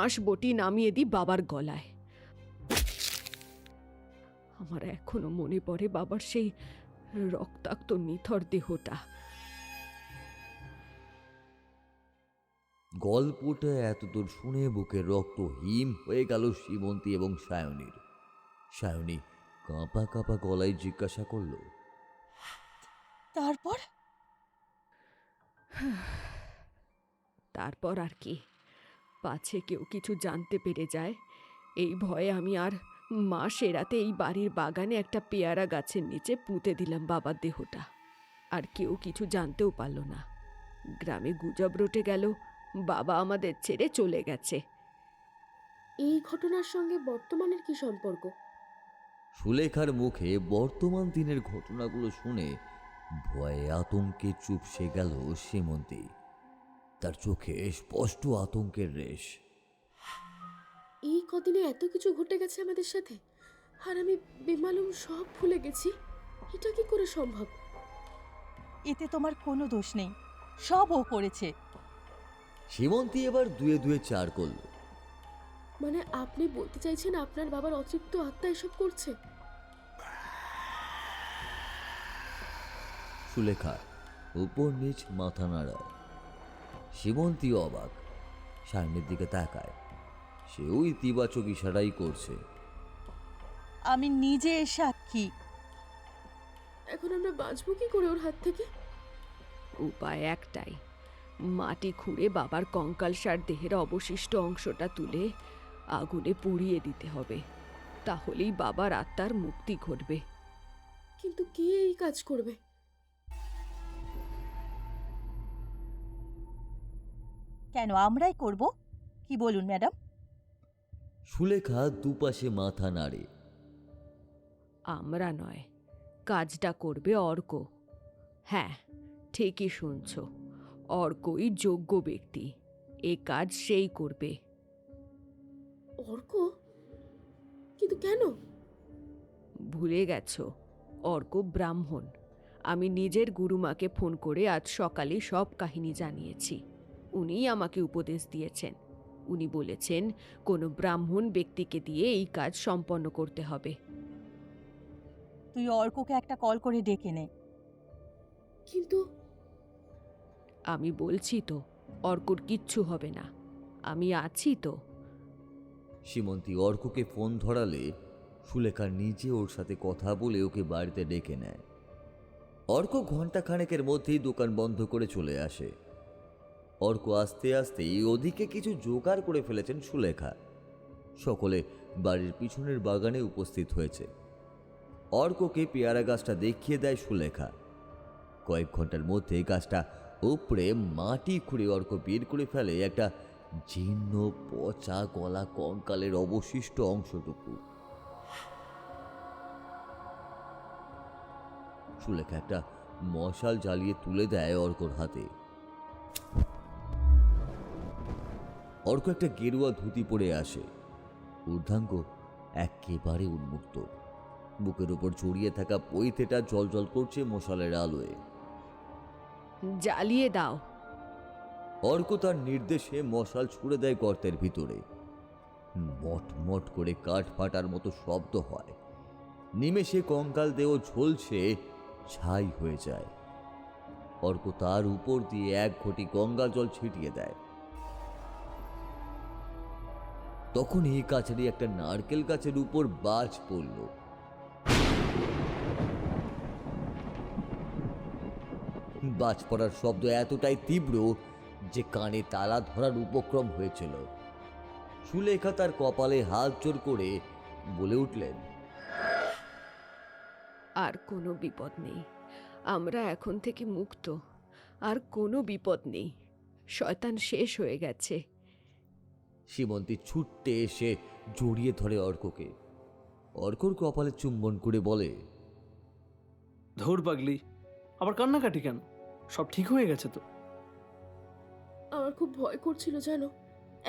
আঁশ বটি নামিয়ে দিই বাবার গলায়। আমার এখনো মনে পড়ে বাবার সেই রক্তাক্ত নিথর দেহটা।
গল্পটা এতদূর শুনে বুকে রক্ত হিম হয়ে গেল সীমন্তী এবং সায়নীর। সায়নী কাঁপা কাঁপা গলায় জিজ্ঞাসা করল,
তারপর?
তারপর আর কি, পাছে কেউ কিছু জানতে পেরে যায়, এই ভয়ে আমি আর মা সেরাতে এই বাড়ির বাগানে একটা পেয়ারা গাছের নিচে পুঁতে দিলাম বাবার দেহটা। আর কেউ কিছু জানতেও পারল না। গ্রামে গুজব রটে গেল বাবা আমাদের ছেড়ে চলে গেছে।
এই ঘটনার সঙ্গে বর্তমানের কি সম্পর্ক?
সুলেখার মুখে বর্তমান দিনের ঘটনাগুলো শুনে ভয়ে আতঙ্কে চুপসে গেল সীমন্তী। তার চোখে স্পষ্ট আতঙ্কের রেশ।
এই কদিনে এত কিছু ঘটে গেছে আমাদের সাথে, আর আমি বেমালুম সব ভুলে গেছি। এটা কি করে সম্ভব?
এতে তোমার কোনো দোষ নেই, সব ও করেছে।
সীমন্তী এবার দুয়ে দুয়ে চার করল।
মানে আপনি বলতে চাইছেন আপনার বাবার অতৃপ্ত আত্মা এসব করছে?
সুলেখা উপর নিচ মাথা নাড়ায়। সীমন্তী অবাক, সামনের দিকে তাকায়। সেও ইতিবাচক ইশারাই করছে।
আমি নিজে সাক্ষী।
এখন আমরা বাঁচবো কি করে ওর হাত থেকে?
উপায় একটাই, মাটি খুঁড়ে বাবার কঙ্কালসার দেহের অবশিষ্ট অংশটা তুলে আগুনে পুড়িয়ে দিতে হবে। তাহলেই বাবার আত্মার মুক্তি ঘটবে।
কিন্তু কে এই কাজ করবে?
কেন আমরাই করব? কি বলুন ম্যাডাম?
সুলেখা দুপাশে মাথা নাড়ে।
আমরা নয়, কাজটা করবে অর্ক। হ্যাঁ, ঠিকই শুনছ, অর্কই যোগ্য ব্যক্তি। এ কাজ সেই করবে।
অর্ক? কিন্তু কেন?
ভুলে গেছ, অর্ক ব্রাহ্মণ। আমি নিজের গুরুমাকে ফোন করে আজ সকালে সব কাহিনী জানিয়েছি। উনিই আমাকে উপদেশ দিয়েছেন। উনি বলেছেন কোনো ব্রাহ্মণ ব্যক্তিকে দিয়ে এই কাজ সম্পন্ন করতে হবে।
তুই অর্ককে একটা কল করে ডেকে নে।
কিন্তু
আমি বলছি তো, অর্কর কিচ্ছু হবে না। আমি আছি তো।
সীমন্তী অর্ককে ফোন ধরালে সুলেখা নিজে ওর সাথে কথা বলে ওকে বাড়িতে ডেকে নেয়। অর্ক ঘন্টাখানেকের মধ্যেই দোকান বন্ধ করে চলে আসে। অর্ক আস্তে আস্তেই ওদিকে কিছু জোগাড় করে ফেলেছেন সুলেখা। সকলে বাড়ির পিছনের বাগানে উপস্থিত হয়েছে। অর্ককে পেয়ারা গাছটা দেখিয়ে দেয় সুলেখা। কয়েক ঘন্টার মধ্যে গাছটা উপড়ে মাটি খুঁড়ে অর্ক বের করে ফেলে একটা জীর্ণ পচা গলা কঙ্কালের অবশিষ্ট অংশটুকু। সুলেখা একটা মশাল জ্বালিয়ে তুলে দেয় অর্কর হাতে। অর্ক একটা গেরুয়া ধুতি পরে আসে। ঊর্ধ্বাঙ্গ একেবারে উন্মুক্ত। বুকের উপর জড়িয়ে থাকা পৈতেটা জলজল করছে মশালের আলোয়।
জ্বালিয়ে দাও।
অর্ক তার নির্দেশে মশাল ছুড়ে দেয় গর্তের ভিতরে। মট মট করে কাঠ ফাটার মতো শব্দ হয়। নিমেষে কঙ্কাল দেহ ঝলসে ছাই হয়ে যায়। অর্ক তার উপর দিয়ে এক ঘটি গঙ্গা জল ছিটিয়ে দেয়। তখনই কাছারি একটা নারকেল গাছের উপর বাজ পড়ল। বাজ পড়ার শব্দ এতটাই তীব্র যে কানে তালা ধরার উপক্রম হয়েছিল। সুলেখা তার কপালে হাত জোর করে বলে উঠলেন,
আর কোনো বিপদ নেই। আমরা এখন থেকে মুক্ত। আর কোনো বিপদ নেই। শয়তান শেষ হয়ে গেছে।
সীমন্তী ছুটতে এসে জড়িয়ে ধরে অর্ককে। অর্কর কপালে চুম্বন করে বলে,
ধুর পাগলি, আবার কান্নাকাটি কেন? সব ঠিক হয়ে গেছে তো?
আমার খুব ভয় করছিল জানো।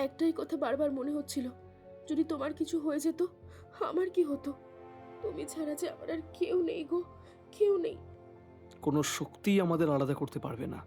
একটাই কথা বারবার মনে হচ্ছিল, যদি তোমার কিছু হয়ে যেত আমার কি হতো? তুমি ছাড়া যে আমার আর কেউ নেই গো, কেউ নেই।
কোনো শক্তিই আমাদের আলাদা করতে পারবে না।